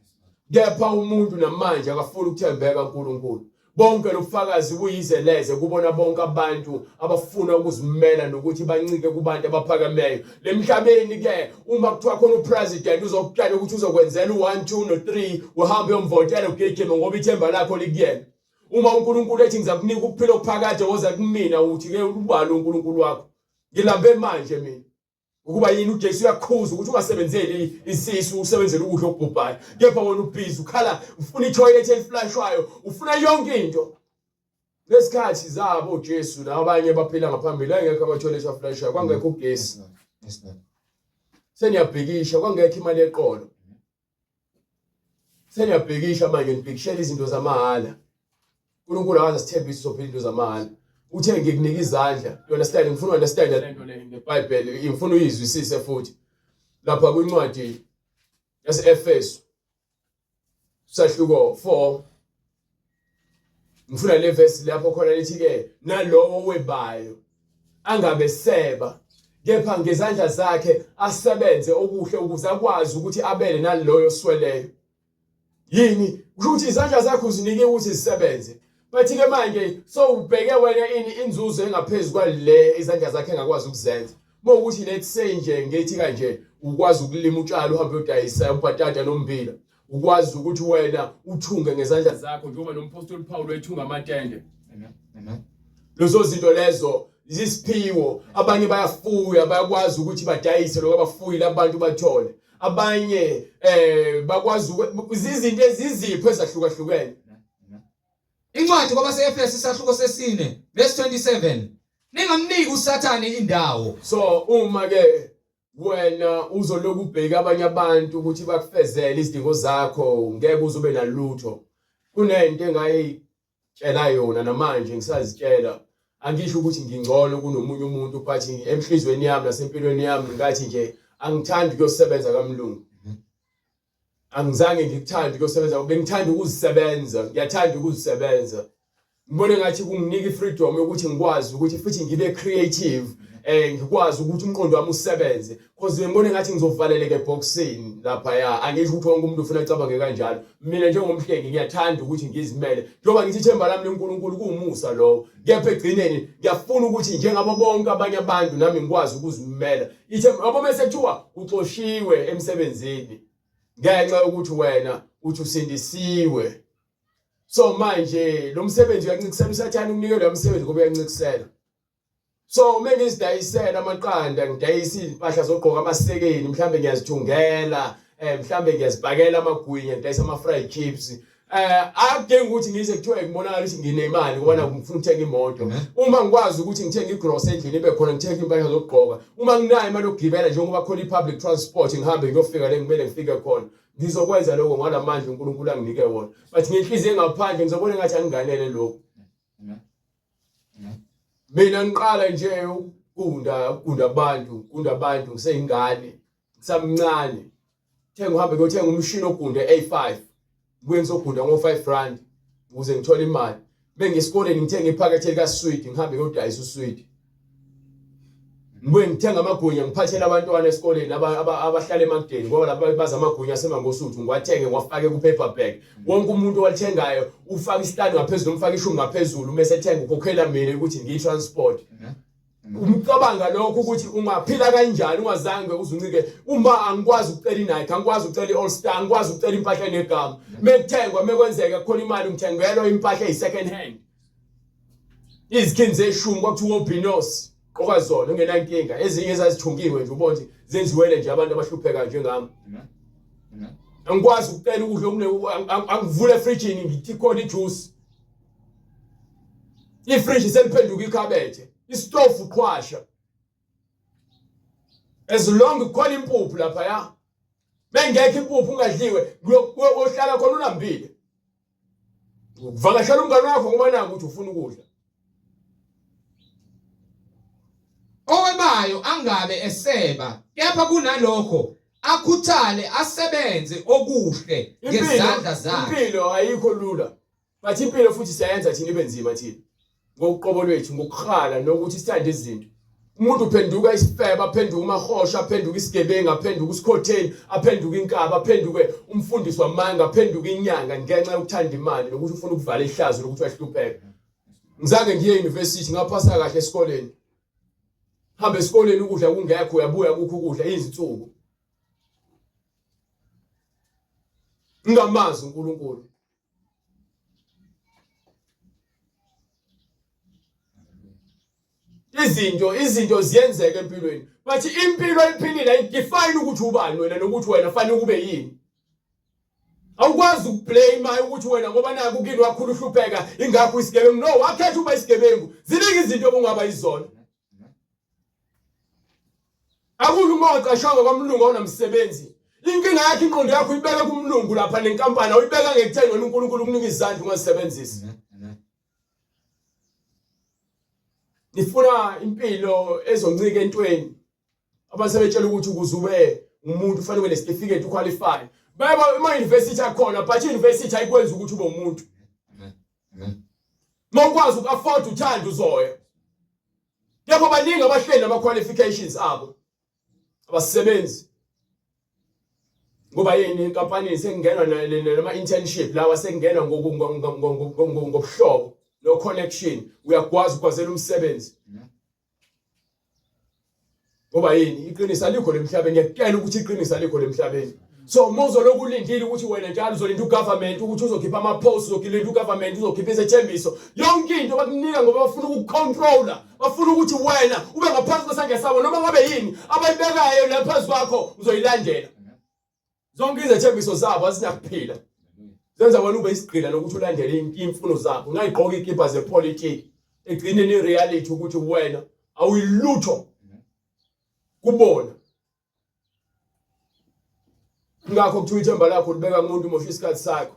kepha umuntu namanje akafuni ukuthembeka kuNkulunkulu bonke lobufakazi buyizeleze kubona bonke abantu abafuna ukuzimela nokuthi bancike kubantu abaphakemeyo lemhlabeni ke uma kuthiwa khona upresident uzokutshela ukuthi uzokwenzela u1 2 no3 uhambe uyomvotela ugegeme ngoba ithemba lakho likuyena uma uNkulunkulu ethi ngizakunika ukuphila okuphakade woza kumina uthi ke ubalo uNkulunkulu wakho ngilambe manje mina ukuba yini uJesu uyakhuza ukuthi ungasebenzeli isisu usebenzele ukudla okubhubhayo kepha wena ubhizi ukhala ufuna itoilet eliflashwayo ufuna yonke into lesikhathi zabo uJesu nabanye baphila ngaphambili engekho ama-toilet aflashwayo kwangekho ugesi seniyabhikisha kwangekho imali eqolo seniyabhikisha manje nibhikishela izinto zamahala uNkulunkulu akaze sithembise sophila into zamahala uthe ngikunika izandla you understand ngifuna understand lento le ngeBhayibheli ngifuna uyizwisise futhi lapha kwincwadi yase-Efesu sahluko 4 ngifuna le verse lapho khona lithi ke nalowo webayo angabe seba kepha ngezandla zakhe asebenze okuhle ukuze akwazi ukuthi abele naloyo sweleyo yini ukuthi izandla zakhe uzinike ukuthi zisebenze bathi ke manje so ubheke wena ini inzuzo engaphezulu kwale izandla zakhe engakwazi ukuzenza ukuthi let's say nje ngethi kanje ukwazi ukulima utshalo uhambe udayisa ubhatata nommbila ukwazi ukuthi wena uthunge ngezandla zakho njengoba nompostoli Paul wayethunga amatende amen lezo zinto lezo zisiphiwo abanye bayafuya bayakwazi ukuthi badayise lokho abafuyile abantu bathole abanye bakwazi izinto ezizipho ezahlukahlukene Incwadi kwabase-Efesu isahluko sesine verse 27 ningamniki uSathane indawo so uma ke wena uzoloku ubheka abanye abantu ukuthi bakufezele izidingo zakho ngeke uzobe nalutho kunento engayitshela yona namanje ngisazitshela angisho ukuthi ngingcono kunomunye umuntu but emhlizweni yami nasempilweni yami ngathi nje angithandi ukuyosebenza kaMlungu angizange ngikuthande ukuyosebenza bengithanda ukuzisebenza ngiyathanda ukuzisebenza ngibone ngathi kunginika ifreedom yokuthi ngikwazi ukuthi futhi ngibe creative ngikwazi ukuthi umqondo wami usebenze because ngibone ngathi ngizovaleleka eboxini lapha ya angisho ukuthi wonke umuntu ufuna acabange kanjalo mina njengomhlengi ngiyathanda ukuthi ngizimele njengoba ngithi ithemba lami leNkulunkulu kuumusa lo kepha egcineni ngiyafuna ukuthi njengabo bonke abanye abantu nami ngikwazi ukuzimela ithemba ngoba bese kuthiwa uxoshiwe emsebenzini ngenxa ukuthi wena uthi usindisiwe so manje lo msebenzi uyancikisela uSathane ukunikela lo msebenzi ngoba uyancikisela so mina ngizidayisela amaqanda ngidayisa impahla zogqoka amasekeni mhlambe ngiyazithungela mhlambe ngiyazibhakela amagwinya ngidayisa ama fried chips akudingi ukuthi ngize kuthiwe ngibonakala ukuthi nginemali ngoba ngifuna ukuthenga imoto. Uma ngikwazi ukuthi ngithenge igrocery endlini ibe khona ngithenge impahla zokugqoka. Uma nginayo imali yokugibela njengoba khona i-public transport ngihambe ngiyofika la ngimele ngifike khona. Ngizokwenza lokho ngalamandla uNkulunkulu anginike wona. But ngenhliziyo engaphandle ngizobona ngathi anginganele lokho. Mina ngiqala nje ukunda abantu ngiseyingane ngisamncane. Uhambe ngiyothenga umshini ogunda A5. Kuye ngizogunda ngo5 ukuze ngithole imali. Bengesikoleni ngithenga iphakethe lika sweet ngihambe ngiyodayisa usweet. Ngibuye ngithenga amagunya ngiphathele abantwana esikoleni abahlala eMagdeni ngoba lapha baza amagunya asemangosuthu ngiwathenge ngiwafake ku paper bag. Wonke umuntu owalithengayo ufaka isitani ngaphezulu umfaka ishumi ngaphezulu mase ethenga ukhokhela mina ukuthi ngiyitransport. Umcabanga lokho ukuthi ungaphila kanjani ungazange uzuncike uma angikwazi ukucela iNike angikwazi ukucela iAll Star angikwazi ukucela impahla enegama mekuthengwa mekwenzeka khona imali ngithengelwa impahla eyi-second hand izikhini zeshumi kwakuthiwa oBinos okwazona ungenankinga ezinye ezazithungiwe nje ubona nje zenziwele nje abantu abahlupheka njengami angikwazi ukucela ukudla angivule efrijini ngithi khona ijuice ifriji seliphenduka ikhabethe istofu uqhwasha as long kukhona impuphu lapha ya bengekho impuphu ungadliwe uyohlala khona ulambile uvakashela umngane wakho ngoba nangu ukuthi ufuna ukudla Owebayo angabe eseba kepha kunalokho akhuthale asebenze okuhle ngezandla zakhe. Impilo ayikho lula but impilo futhi siyayenza thina ibe nzima thina ngokuqobo lwethu ngokukhala nokuthi sithande izinto. Umuntu uphenduka isifebe aphenduka umahosha aphenduka isigebenga aphenduka usikhotheni aphenduka inkaba aphenduke umfundisi wamanga aphenduka inyanga ngenxa yokuthanda imali nokuthi ufuna ukuvala ihlazo lokuthi wahlupheka. Ngizange ngiye university ngaphasa kahle esikoleni. Hambe esikoleni ukudla kungekho uyabuya kukho ukudla izinsuku. Ngamazi uNkulunkulu. Izinto ziyenzeka empilweni. But impilo ephilile ayidefine ukuthi ubani wena nokuthi wena fanele kube yini. Awukwazi ukublame ukuthi wena ngoba naku kini wakhulu uhlupheka ingakho isigebengu. No, wakhetha uba isigebengu. Ziningi izinto okungaba izona. Akulu umoca shonga kwamlungu awunamsebenzi. Inkinga yakhe ingqondo yakho uyibeka kumlungu lapha nenkampani awuyibeka ngekutheni wena uNkulunkulu ukunika izandla ungazisebenzisi. Nifuna impilo ezoncika entweni. Abasebetshela ukuthi ukuze ube umuntu ufanele ube nesitifiketi uqualify. Baba ema-university akhona but i-university ayikwenzi ukuthi ube umuntu. Mawukwazi uku-afford uthanda uzoya. Yebo baningi abahleli nama-qualifications abo. Abasebenzi. Ngoba yini inkampani sengingenwa nama-internship lawa sengingenwa ngobuhlobo no connection uyakwazi ukwazela umsebenzi. Ngoba yini iqiniso alikho lemhlabeni yakutshela ukuthi iqiniso alikho lemhlabeni. So mozo lokulindile ukuthi wena njalo uzolinda ugovernment ukuthi uzokhipha ama-post uzokulinda ugovernment uzokhipha isethembiso yonke into bakunika ngoba bafuna ukucontrola bafuna ukuthi wena ube ngaphansi kwesandla sabo noma ngabe yini abayibekayo la phansi kwakho uzoyilandela. Zonke izethembiso zabo azinakuphila. Zenza wena ube isigqila nokuthi ulandele imfuno zakho. Ungayigqoka ikipa zepolitiki egcineni ireality ukuthi wena awuyilutho kubona. Ngakho kuthiwa ithemba lakho libeka umuntu umosha isikhathi sakho.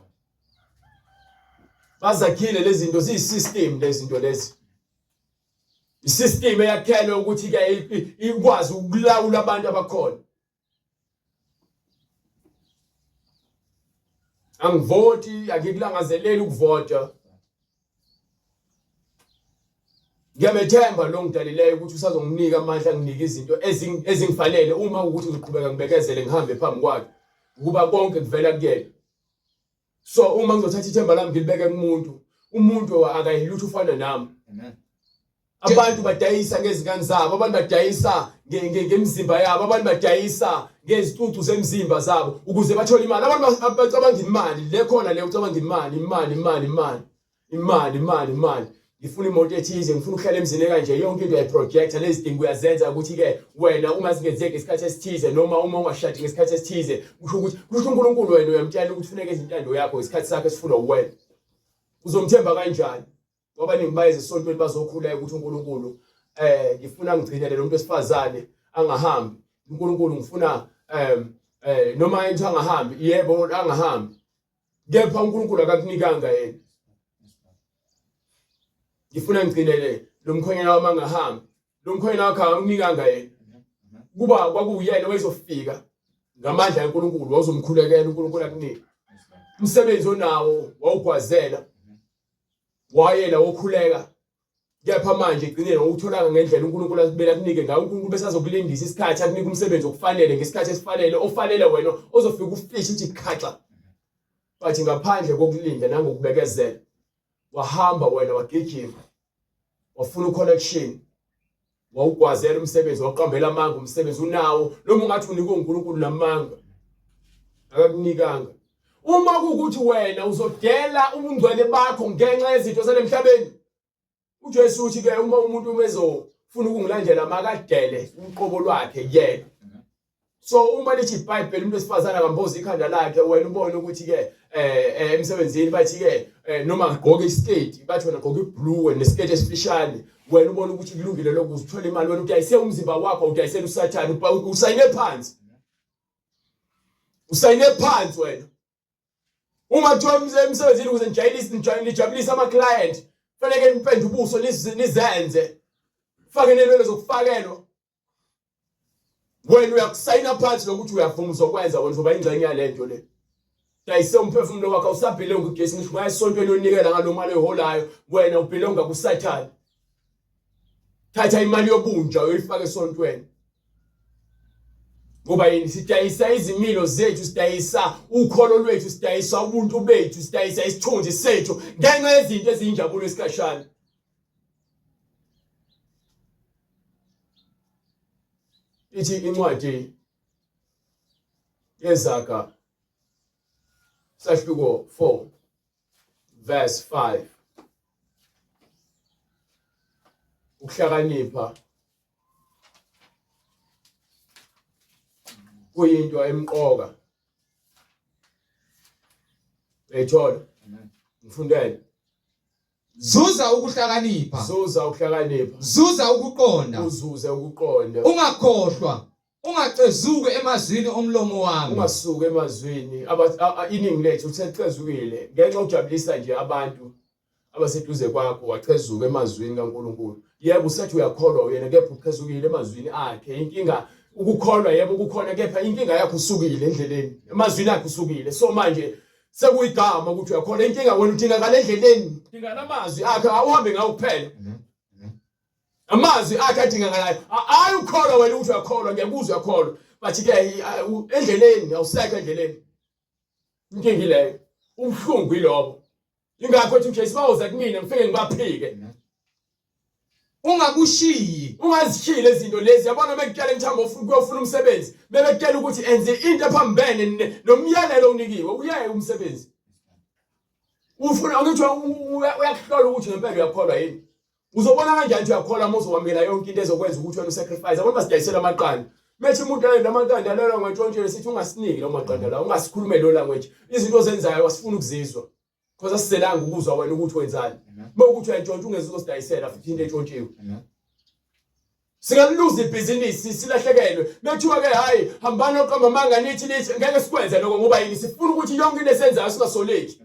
Bazakhile lezi zinto ziyisystem lezi zinto lezi. Isystem eyakhelwe ukuthi ke ikwazi ukulawula abantu abakhona. Angivoti akikulangazeleli ukuvota. Ngiyamethemba lo ngidalileyo ukuthi usazonginika amandla nginika izinto ezingifanele uma ukuthi uzoqhubeka ngibekezele ngihambe phambi kwakhe. Kuba konke kuvela kuyena. So uma ngizothatha ithemba lami ngilibeke kumuntu, umuntu akayilutho ufana nami. Amen. Abantu badayisa ngezingane zabo, abantu badayisa ngemizimba yabo, abantu badayisa ngezicucu zemizimba zabo ukuze bathole imali. Abantu bacabanga imali, le khona le ucabanga imali. ngifuna imoto ethize, ngifuna ukuhlala emzini kanje, yonke into uyayiprojecta, lezi dingo uyazenza ukuthi ke wena uma singenzeki isikhathi esithize noma uma ungashadi ngesikhathi esithize, kusho ukuthi uNkulunkulu wena uyamtshela ukuthi kufuneka izintando yakho isikhathi sakhe esifuna uwena. Uzomthemba kanjani? Ngoba ningibayeze esontweni bazokhuleka ukuthi uNkulunkulu ngifuna ngigcinele lo muntu wesifazane angahambi. uNkulunkulu ngifuna noma into angahambi, yebo angahambi. Kepha uNkulunkulu akakunikanga yena. Ngifuna ngigcinele lo mkhwenyana wami angahambi. Lo mkhwenyana wakhe akakunikanga yena. Kuba kwakuyena wayezofika ngamandla kaNkulunkulu, wazomkhulekela uNkulunkulu akunika. Umsebenzi onawo wawugwazela. Wayela wokhuleka. Kepha manje igcinele ukutholanga ngendlela uNkulunkulu asibela kunike ngayo. uNkulunkulu besazokulindisa isikhathi akunika umsebenzi okufanele ngesikhathi esifanele ofanele wena ozofika ufishe uthi khaxa. Bathi ngaphandle kokulinda nangokubekezela wahamba wena wagijima wafuna uconnection, wawugwazela umsebenzi, waqambela amanga umsebenzi unawo. Noma ungathi unikwe uNkulunkulu namanga akakunikanga. Uma kuukuthi wena uzodela ubungcwele bakho ngenxa yezinto zalemhlabeni, uJesu uthi ke uma umuntu umezofuna ukungilandela makadele uqobo lwakhe yena. So uma lithi iBhayibheli umuntu wesifazana akamboza ikhanda lakhe, wena ubone ukuthi ke emsebenzini bathi ke noma ngigqoke isketi, bathi wena gqoke iblue nesketi esifishane, wena ubone ukuthi kulungile lokho uzithola imali, wena udayise umzimba wakho, udayisela uSathane, usayine phansi. Usayine phansi wena. Uma kuthiwa emsebenzini ukuze nijabulise ama client, fanele nipende ubuso nizenze. Fake nenwele zokufakelwa. Wena uyakusayina phansi lokuthi uyavuma uzokwenza, wena uzoba ingxenye yalento le. Dayise umphefumulo wakho usabhilonga ugesi ngisho ngayisontweni onikela ngalo mali oyiholayo, wena ubhilonga kuSathane. Thatha imali yobunja uyifake esontweni. Ngoba yini sidayisa izimilo zethu, sidayisa ukholo lwethu, sidayisa ubuntu bethu, sidayisa isithunzi sethu ngenxa yezinto ezinjabulo esikashana. Ithi incwadi yeZaga sahluko 4 verse 5, ukuhlakanipha kuyinto emqoka. Uyayithola? Ngifundele. Zuza ukuhlakanipha. Zuza ukuhlakanipha. Zuza ukuqonda. Uzuze ukuqonda. Ungakhohlwa, ungacezuke emazwini omlomo wami. Ungasuka emazwini iningi lethu uthecezukile ngenxa ujabulisa nje abantu abaseduze kwakho, wacezuka emazwini kaNkulunkulu. Yebo usathi uyakholwa wena, kepha ucezukile emazwini akhe. Inkinga ukukholwa, yebo ukukhona, kepha inkinga yakho usukile endleleni, emazwini akho usukile. So manje sekuyigama ukuthi uyakholwa, inkinga wena udinga ngale endleleni, udinga namazwi akhe awuhambe ngawo kuphela. Amazwi akhe adinga ngalayo. Hayi ukholwa wena ukuthi uyakholwa, ngiyakuzwa uyakholwa, bathi ke endleleni awusekho endleleni. Inkinga leyo, ubuhlungu yilobo. Ingakho ethi uJesu bawuza kumina ngifike ngibaphike. Ungakushiyi, ungazishile izinto lezi. Yabona bekutshela ngithamba ukuyofuna umsebenzi, bebekutshela ukuthi enze into ephambene nomyalelo unikiwe, uyaye umsebenzi. Ufuna ukuthi uyakuhlola ukuthi ngempela uyakholwa yini. Uzobona kanjani ukuthi uyakholwa uma uzowamela yonke into ezokwenza ukuthi wena usacrifice. Abantu basidayisela amaqanda. Methi umuntu ayela amaqanda alelo ngwetshontshe sithi ungasiniki lawo maqanda lawo, ungasikhulumeli lo language. Izinto ozenzayo wasifuna ukuzizwa. Because asiselanga ukuzwa wena ukuthi wenzani. Ukuthi uyantshontsha ungeze uzosidayisela futhi into etshontshiwe. Singaluza ibhizinisi silahlekelwe. Bethiwa ke hayi hambani oqamba amanga nithi ngeke sikwenze lokho ngoba yini sifuna ukuthi yonke into esenzayo singasoleki.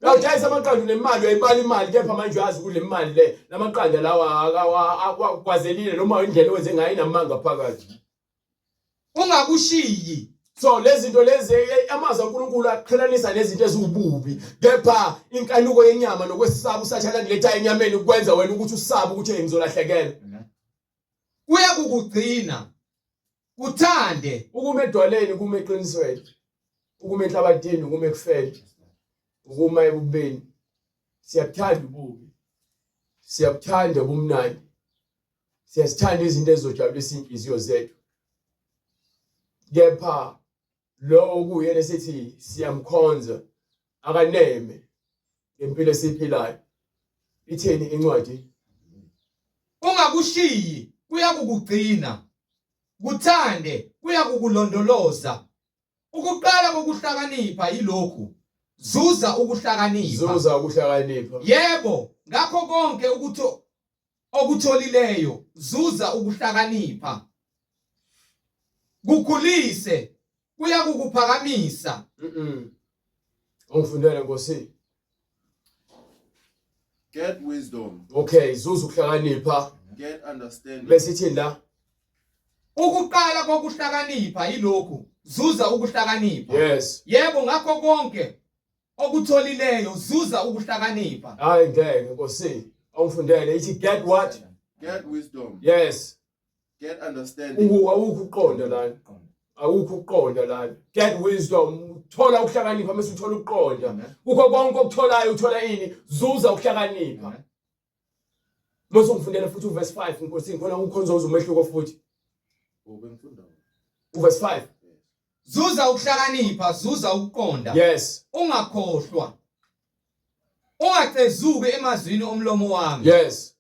Awudayisa amaqanda nemali uyayibala imali, kepha manje uyazi kule mali le lamaqanda lawa akwazelile noma indlela owenze ngayo inamanga phakathi. ungakushiyi. So lezi zinto lezi amazwi kaNkulunkulu aqhelanisa nezinto eziwububi, kepha inkanuko yenyama nokwesaba usathana ndiletha enyameni ukwenza wena ukuthi usabe ukuthi ngizolahlekela. Kuya kukugcina uthande Ukuma edwaleni, kuma eqinisweni, ukuma enhlabathini, ukuma ekufeni, ukuma ebubeni. Siyakuthanda ububi, siyakuthanda ubumnandi, siyazithanda izinto ezizojabulisa inhliziyo zethu. Kepha lo kuyena sithi siyamkhonza akaneme ngempilo esiphilayo. itheni incwadi? Ungakushiyi kuyakugcina. Kuthande kuyakulondoloza. Ukuqala kokuhlakanipha yilokhu. Zuza ukuhlakanipha. Zuza ukuhlakanipha. Yebo, ngakho konke okutholileyo, zuza ukuhlakanipha. Kukhulise kuyakuphakamisa. Ungifundele Nkosi. Get wisdom. Okay, zuza ukuhlakanipha. Get understanding. Bese ithini la? Ukuqala kokuhlakanipha yilokhu. Zuza ukuhlakanipha. Yes. Yebo, ngakho konke okutholileyo, zuza ukuhlakanipha. Hayi ngeke Nkosi. Ungifundele ithi get what? Get wisdom. Yes. Get understanding. Awukho uqonda lana. Awukho uqonda lana. Get wisdom. Thola ukuhlakanipha bese uthola uqonda. Kukho konke okutholayo uthola ini? Zuza ukuhlakanipha. Mase ungifundele futhi uverse 5 Nkosi ngifuna ukukhonzoza umehluko futhi. Uverse 5. Zuza ukuhlakanipha, zuza ukuqonda. Yes. Ungakhohlwa. Ungacezuke emazwini omlomo wami. Yes.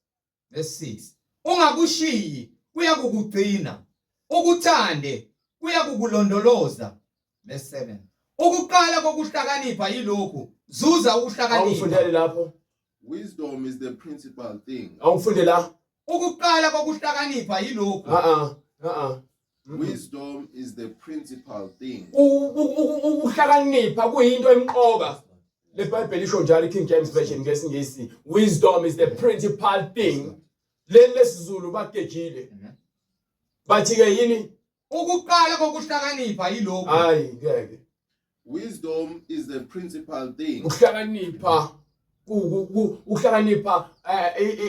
Verse 6. Ungakushiyi kuyakugcina. Ukuthande kuyakulondoloza. Verse 7. Ukuqala kokuhlakanipha yilokhu. Zuza ukuhlakanipha. Awungifundele lapho. Wisdom is the principal thing. Awungifunde la. Ukuqala kokuhlakanipha yilokhu. Wisdom is the principal thing. Ukuhlakanipha kuyinto emqoka. Le Bible isho njalo King James Version ngesingisi. Wisdom is the principal thing. Lesizulu bagejile. Bathi ke yini? Ukuqala kokuhlakanipha yilokhu. Hayi ngeke. Wisdom is the principal thing. Ukuhlakanipha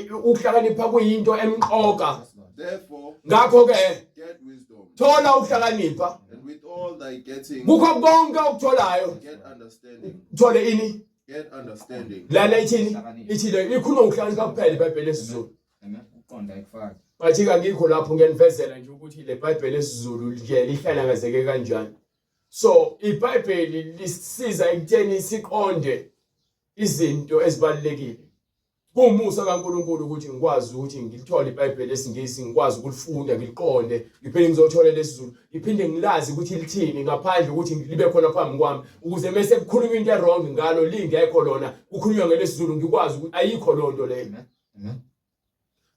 ukuhlakanipha kuyinto emqoka. Therefore, Ngakho ke get wisdom. thola ukuhlakanipha. And with all thy getting, Kukho konke okutholayo. get understanding. Thole ini? Get understanding. Lana ithini? Ithile ikhuluma ngokuhlakanipha kuphela iBhayibheli lesizulu. Uqonda ekufaka. Bathi ngikho lapho ngiyanivezela nje ukuthi le Bible lesizulu nje lihlangazeke kanjani. So iBhayibheli lisiza ekutheni siqonde izinto ezibalekile. Kumusa kaNkulunkulu ukuthi ngikwazi ukuthi ngilithole iBhayibheli lesingisi, ngikwazi ukulifunda, ngiliqonde, ngiphinde ngizothola lesizulu, ngiphinde ngilazi ukuthi lithini ngaphandle ukuthi libe khona phambi kwami ukuze mase kukhulunywa into wrong ngalo lingekho lona kukhulunywa ngelesizulu ngikwazi ukuthi ayikho lonto leyo.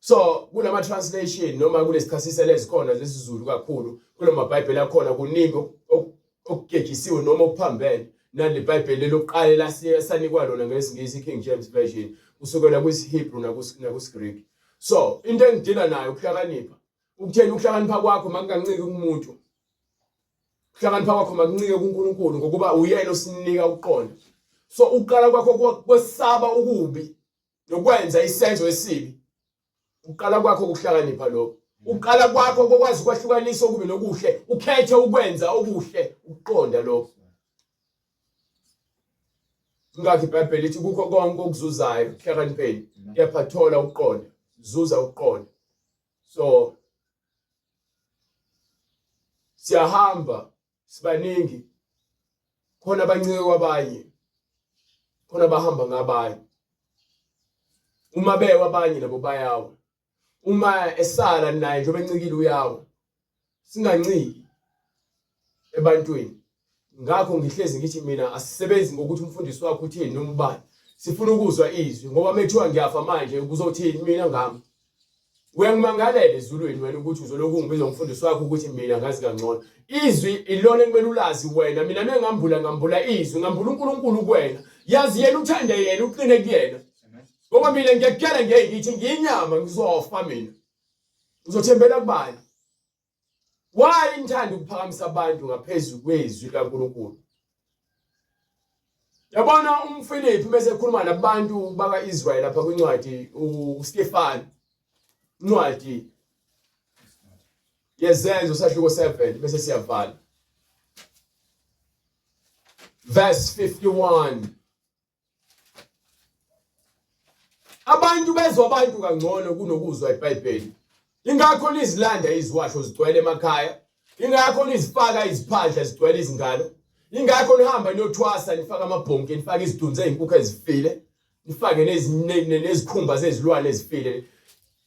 So kulama translation noma kulesichasiselo ezikhona zesizulu kakhulu kulama Bible akhona kuningi okugegisiwe noma okuphambene nale Bible lokuqala lasanikwa lona ngesingisi King James Version kusukela kwisiHebrew nakusiGreek. So into engidila nayo ukuhlakanipha ukutheni ukuhlakanipha kwakho makunganciki kumuntu. Ukuhlakanipha kwakho makuncike kuNkulunkulu ngokuba uyena osinika uqonda. So uqala kwakho kwesaba ukubi nokwenza isenzo esibi. Uqala kwakho ukuhlakanipha lokho. Uqala kwakho ukwazi ukwahlukanisa okubi nokuhle, ukhethe ukwenza okuhle, ukuqonda lokho. Ngakho iBhayibheli lithi kukho konke okuzuzayo hlakanipheni, kepha thola ukuqonda, zuza ukuqonda. So siyahamba sibaningi. Khona abancike kwabanye. Khona abahamba ngabanye. Uma bewa abanye nabo bayawa. Uma esala naye njengoba encikile uyawo. Singanciki ebantwini. Ngakho ngihlezi ngithi mina asisebenzi ngokuthi umfundisi wakho uthini noma ubani. Sifuna ukuzwa izwi ngoba methiwa ngiyafa manje uzothini mina ngami. Uyangimangalela ezulwini wena ukuthi uzoloku ungibiza umfundisi wakho ukuthi mina ngazi kangcono. Izwi ilona ekumele ulazi wena. Mina ngambula izwi, ngambula uNkulunkulu kuwena. Yazi yena uthanda yena uqine kuyena. Ngoba mina ngiyakukela ngithi ngiyinyama ngizofa mina. Uzothembela kubani? Why inthanda ukuphakamisa abantu ngaphezulu kwezwi kaNkulunkulu? Yabona umFilipi bese ekhuluma nabantu bakaIsrael lapha kwincwadi uStefan. Incwadi yezenzo sahluko 7 bese siyavala. Verse 51. Abantu bezwa abantu kangcono kunokuzwa iBhayibheli. Ingakho lizilanda iziwasho zigcwele emakhaya. Ingakho lizifaka iziphandla zigcwele izingalo. Ingakho nihamba niyothwasa nifaka amabhonke nifaka izidunze ezinkukhu ezifile. nifake nezikhumba zezilwane ezifile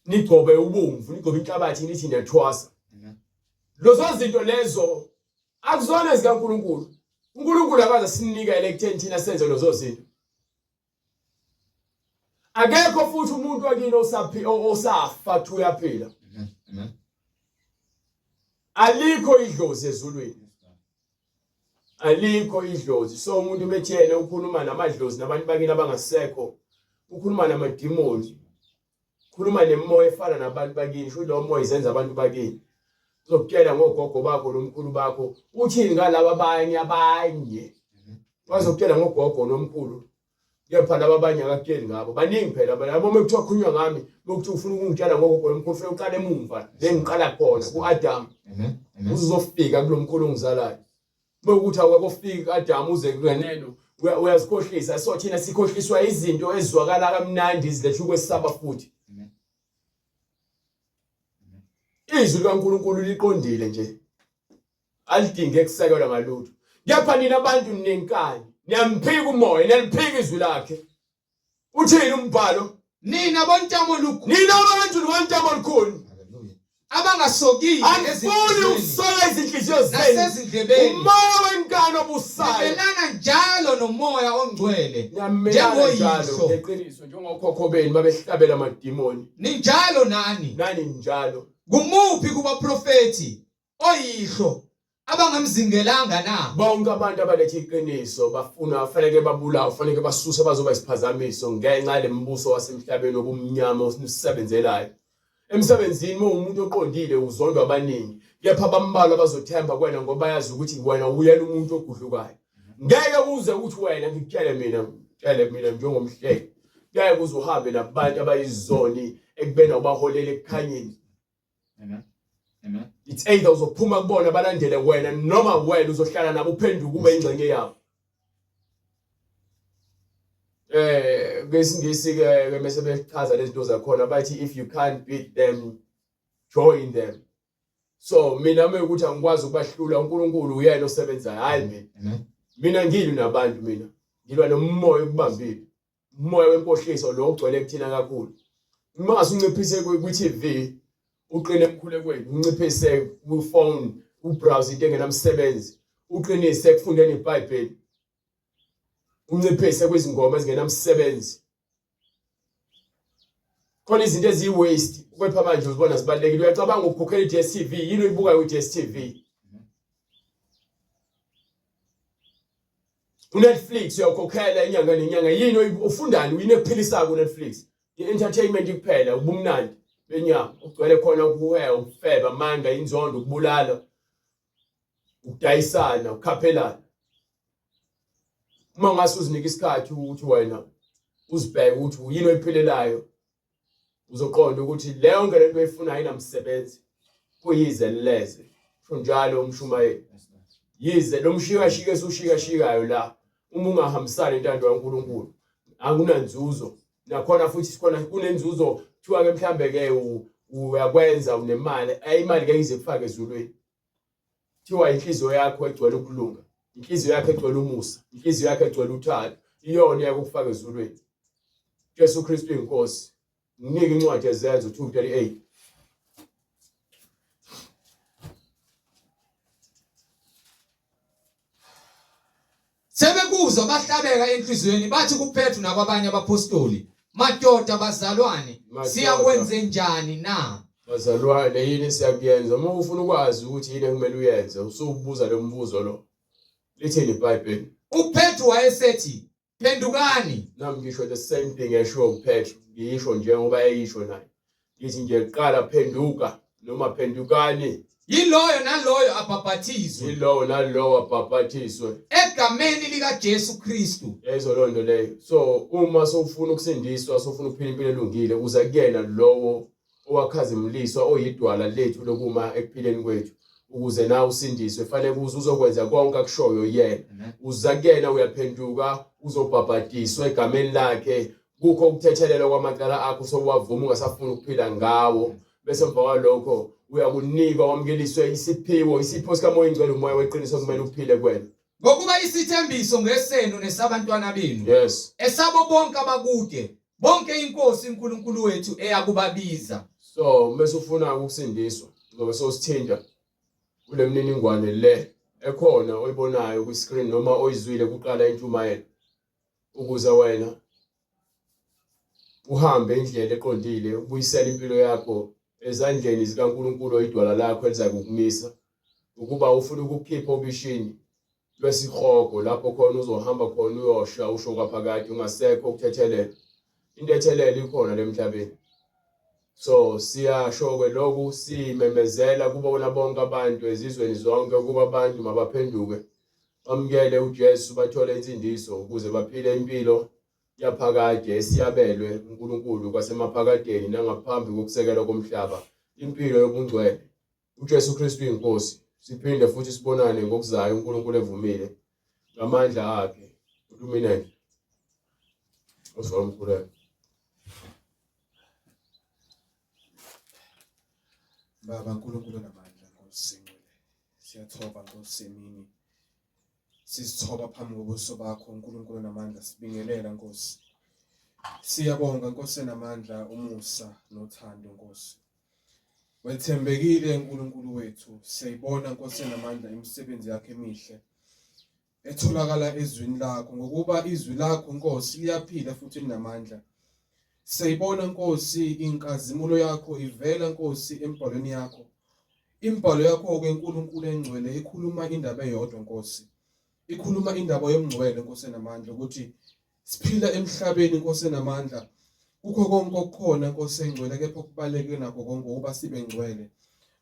nigcobe ubomvu nigcobe inhlabathi nithi niyathwasa lozo zinto lezo akuzona ezikaNkulunkulu. uNkulunkulu akaze sinikele ekutheni thina senze lozo zinto. Akekho futhi umuntu wakini osafa thi uyaphila. Alikho idlozi ezulwini. Alikho idlozi. So umuntu methena ukhuluma namadlozi nabantu bakini abangasekho, ukhuluma namademons, ukhuluma nemoya efana nabantu bakini, sho lo moya izenza abantu bakini. Uzokutshela ngogogo bakho nomkhulu bakho uthini ngalabo abanye bazokutshela ngogogo nomkhulu kepha laba abanye akakutsheli ngabo baningi phela labo mekuthiwa khulunywa ngami bokuthi ufuna ukungitshela ngogogo nomkhulu ufuna uqala emumva lengiqala khona kuAdam uzofika kulomkhulu ongizalayo bokuthi awakufika uAdam uze kuyeneno uyazikhohlisa so thina sikhohliswa izinto ezizwakala kamnandi izilethe ukwesaba futhi. Izwi likaNkulunkulu liqondile nje. Alidinge kusekelwa ngalutho. Kepha nina abantu ninenkani, niyamphika umoya, niyaliphika izwi lakhe. Uthini umbhalo? Nina bontamo olukhulu. Nina abantu bontamo olukhulu. Haleluya. Abangasokile Angifuni ukusola izinhliziyo zenu. nasezindlebeni. Umoya wenkani obusayo. Nibelana njalo nomoya ongcwele. Njengoyihlo. Ngeqiniso njengokhokho benu babehlabela amadimoni. Ninjalo nani. Nani njalo. Kumuphi kuba profeti oyihlo abangamzingelanga na? Bonke abantu abalethe iqiniso bafuna afanele babulawa, afanele basuse bazoba isiphazamiso ngenxa lembuso wasemhlabeni obumnyama osisebenzelayo. Emsebenzini umuntu oqondile uzondwa abaningi, kepha abambalwa bazothemba kwena ngoba bayazi ukuthi wena uyena umuntu ogudlukayo. Ngeke uze uthi wena ngikutshele mina njengomhleki. Ngeke uze uhambe nabantu abayizoni ekubena ubaholela ekukhanyeni. Amen. Amen. It's either uzophuma kubona balandele wena noma wena uzohlala nabo uphenduke ube ingxenye yabo. Ngesingisi ke mase bechaza lezinto zakhona bathi if you can't beat them join them. So mina mekuthi angikwazi ukubahlula uNkulunkulu uyena osebenzayo hayi mina. Mina ngilwi nabantu mina. Ngilwa nomoya okubambile. Umoya wenkohliso lo ogcwele kuthina kakhulu. Uma ngasunciphise ku-TV uqine emkhulekweni unciphise ku-phone ubrowse into engenamsebenzi uqinise ekufundeni iBhayibheli unciphise kwezingoma ezingenamsebenzi khona izinto eziyi-waste kepha manje uzibona zibalulekile. Uyacabanga ukukhokhela i-DStv yini uyibuka ku-DStv uNetflix uyakhokhela inyanga nenyanga yini ufundani uyini ekuphilisayo kuNetflix i-entertainment kuphela ubumnandi benyama ugcwele khona ukuheha ukufeba amanga inzondo ukubulala ukudayisana ukhaphelana. Uma ngase uzinike isikhathi ukuthi wena uzibheke ukuthi uyini oyiphilelayo uzoqonda ukuthi leyo ngeke lento efuna ayinamsebenzi kuyize leze sho njalo umshumayeli yize lo mshikashika esushikashikayo la uma ungahambisani intando kaNkulunkulu akunanzuzo nakhona futhi sikhona kunenzuzo thiwa ke mhlambe ke uyakwenza unemali ayimali ke ize kufake ezulwini thiwa inhliziyo yakho egcwele ukulunga inhliziyo yakho egcwele umusa inhliziyo yakho egcwele uthando iyona yakufaka ezulwini. Jesu Kristu inkosi nginike incwadi yezenzo 2:38. Sebekuzwa bahlabeka enhlizweni bathi kuPetru nakwabanye abapostoli, madoda bazalwane, siyakwenze njani na? Bazalwane yini siyakuyenza? Uma ufuna ukwazi ukuthi yini ekumele uyenze usubuza lo mbuzo lo. Lithini iBhayibheli? uPetru wayesethi, phendukani. Nami ngisho the same thing esho uPetru, ngisho njengoba eyisho naye. Yithi nje qala phenduka noma phendukani. Yiloyo naloyo abhaphathizwe. Yilowo nalowo abhaphathiswe Egameni lika Jesu Kristu. Yezo londo leyo. So uma sofuna ukusindiswa sofuna ukuphila impilo elungile uza kuyena lowo owakhazimliswa oyidwala lethu lokuma ekuphileni kwethu ukuze nawe usindiswe fanele uzokwenza konke akushoyo yena. Uza kuyena uyaphenduka uzobhabhatiswa egameni lakhe kukho ukuthethelelwa kwamacala akho sowavuma ungasafuna ukuphila ngawo bese emva kwalokho uyakunika wamkeliswe isiphiwo sikamoya ingcwele umoya weqiniso kumele uphile kwena ngokuba isithembiso ngesenu nesabantwana benu Yes. esabo bonke abakude bonke inkosi uNkulunkulu wethu eyakubabiza. So mase ufuna ukusindiswa ngoba sosithinta kule mniningwane le ekhona oyibonayo ku screen noma oyizwile kuqala intshumayelo ukuze wena uhambe indlela eqondile ubuyisela impilo yakho ezandleni zikaNkulunkulu oyidwala lakho eliza kukumisa ukuba ufuna ukukhipha obishini lwesihogo lapho khona uzohamba khona uyosha usho kwaphakade ungasekho ukuthethelela intethelela ikhona lemhlabeni. So siyasho ke lokhu simemezela kubona bonke abantu ezizweni zonke kuba abantu mabaphenduke bamkele uJesu bathole insindiso ukuze baphile impilo yaphakade esiyabelwe uNkulunkulu kwasemaphakadeni nangaphambi kokusekelwa komhlaba impilo yobungcwele uJesu Kristu inkosi. Siphinde futhi sibonane ngokuzayo uNkulunkulu evumile ngamandla akhe uTuminene osomkhuleko. Baba uNkulunkulu namandla Nkosi ngcwele. Siyathoba Nkosi emini. Sisithoba phambi kobuso bakho uNkulunkulu namandla sibingelela Nkosi. Siyabonga Nkosi namandla umusa nothando Nkosi. Wethembekile uNkulunkulu wethu. Siyayibona Nkosi namandla imisebenzi yakhe emihle etholakala ezwini lakho ngokuba izwi lakho Nkosi liyaphila futhi linamandla. Siyayibona Nkosi inkazimulo yakho ivela Nkosi embhalweni yakho. Imbhalo yakho ke uNkulunkulu engcwele ikhuluma indaba eyodwa Nkosi. Ikhuluma indaba yomngcwele Nkosi namandla ukuthi siphila emhlabeni Nkosi namandla. Kukho konke okukhona Nkosi engcwele kepha okubaleke nakho konke ukuba sibe ngcwele.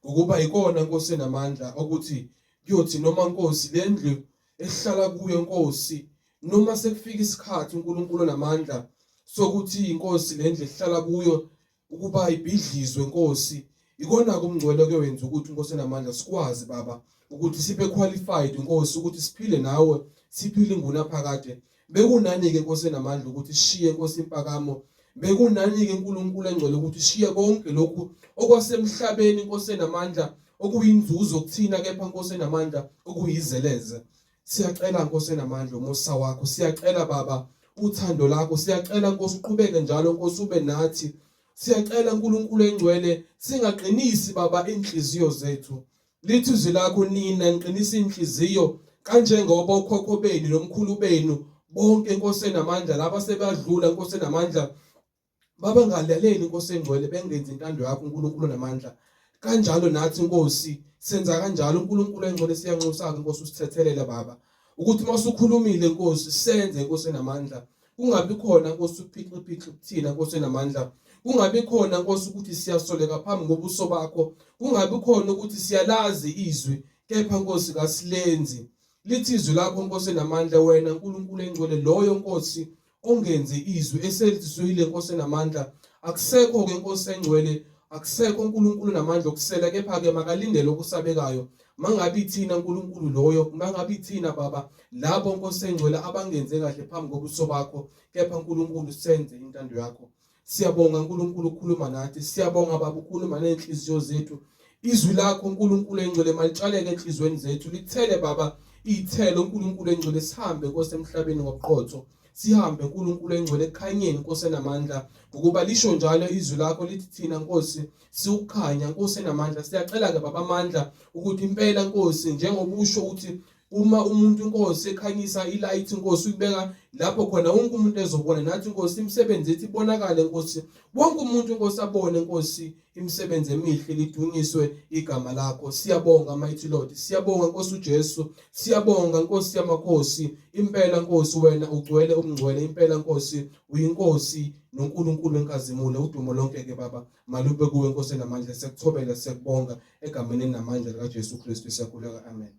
Ngokuba ikona Nkosi namandla ukuthi kuyothi noma Nkosi lendlu ehlala kuyo Nkosi noma sekufika isikhathi uNkulunkulu namandla sokuthi inkosi lendle ehlala kuyo ukuba ibhidlizwe Nkosi ikona kumngcwele kuyenza ukuthi Nkosi namandla sikwazi baba ukuthi sibe qualified Nkosi ukuthi siphile nawe siphile inguna phakade bekunani ke Nkosi namandla ukuthi sishiye Nkosi impakamo bekunani ke uNkulunkulu engcwele ukuthi sishiye konke lokhu okwasemhlabeni Nkosi namandla okuyinzuzo kuthina kepha Nkosi namandla okuyizeleze. Siyacela Nkosi namandla umusa wakho, siyacela baba uthando lakho, siyacela Nkosi uqhubeke njalo Nkosi ube nathi. Siyacela uNkulunkulu engcwele singaqinisi baba inhliziyo zethu. Lithi izwi lakho nina niqinisa inhliziyo kanjengoba okhokho benu nomkhulu benu bonke Nkosi namandla laba sebadlula Nkosi namandla baba ngalaleli Nkosi engcwele bengenza intando yakho uNkulunkulu namandla. Kanjalo nathi Nkosi senza kanjalo uNkulunkulu engcwele siyanxusa Nkosi usithethelele baba ukuthi masukhulumile Nkosi senze Nkosi namandla. Kungabi khona Nkosi uphiqiphiqi kuthina Nkosi namandla. Kungabi khona Nkosi ukuthi siyasoleka phambi kobuso bakho. Kungabi khona ukuthi siyalazi izwi kepha Nkosi kasilenzi. Lithi izwi lakho Nkosi namandla wena uNkulunkulu engcwele loyo Nkosi ongenze izwi eselizwile Nkosi namandla. Akusekho ke Nkosi engcwele akusekho uNkulunkulu namandla okusela kepha ke makalindele okusabekayo. Mangabe thina uNkulunkulu loyo mangabe thina baba labo Nkosi engcwele abangenze kahle phambi kobuso bakho kepha uNkulunkulu senze intando yakho. Siyabonga uNkulunkulu ukukhuluma nathi, siyabonga baba ukukhuluma nenhliziyo zethu. Izwi lakho uNkulunkulu engcwele malitshaleke enhlizweni zethu lithele baba ithelo uNkulunkulu engcwele sihambe Nkosi emhlabeni ngoqotho. Sihambe uNkulunkulu engcwele ekhanyeni Nkosi namandla ngokuba lisho njalo izwi lakho lithi thina Nkosi siukhanya Nkosi namandla. Siyacela ke baba amandla ukuthi impela Nkosi njengoba usho ukuthi uma umuntu Nkosi ekhanyisa ilight Nkosi uyibeka lapho khona wonke umuntu ezobona nathi Nkosi imisebenzi ethi ibonakale Nkosi wonke umuntu Nkosi abone Nkosi imisebenzi emihle lidunyiswe igama lakho. Siyabonga mighty Lord, siyabonga Nkosi uJesu, siyabonga Nkosi yamakhosi. Impela Nkosi wena ugcwele umngcwele, impela Nkosi uyinkosi noNkulunkulu enkazimulo. Udumo lonke ke baba malube kuwe Nkosi namandla. Sekuthobela sekubonga egameni namandla likaJesu Kristu siyakhuleka, amen.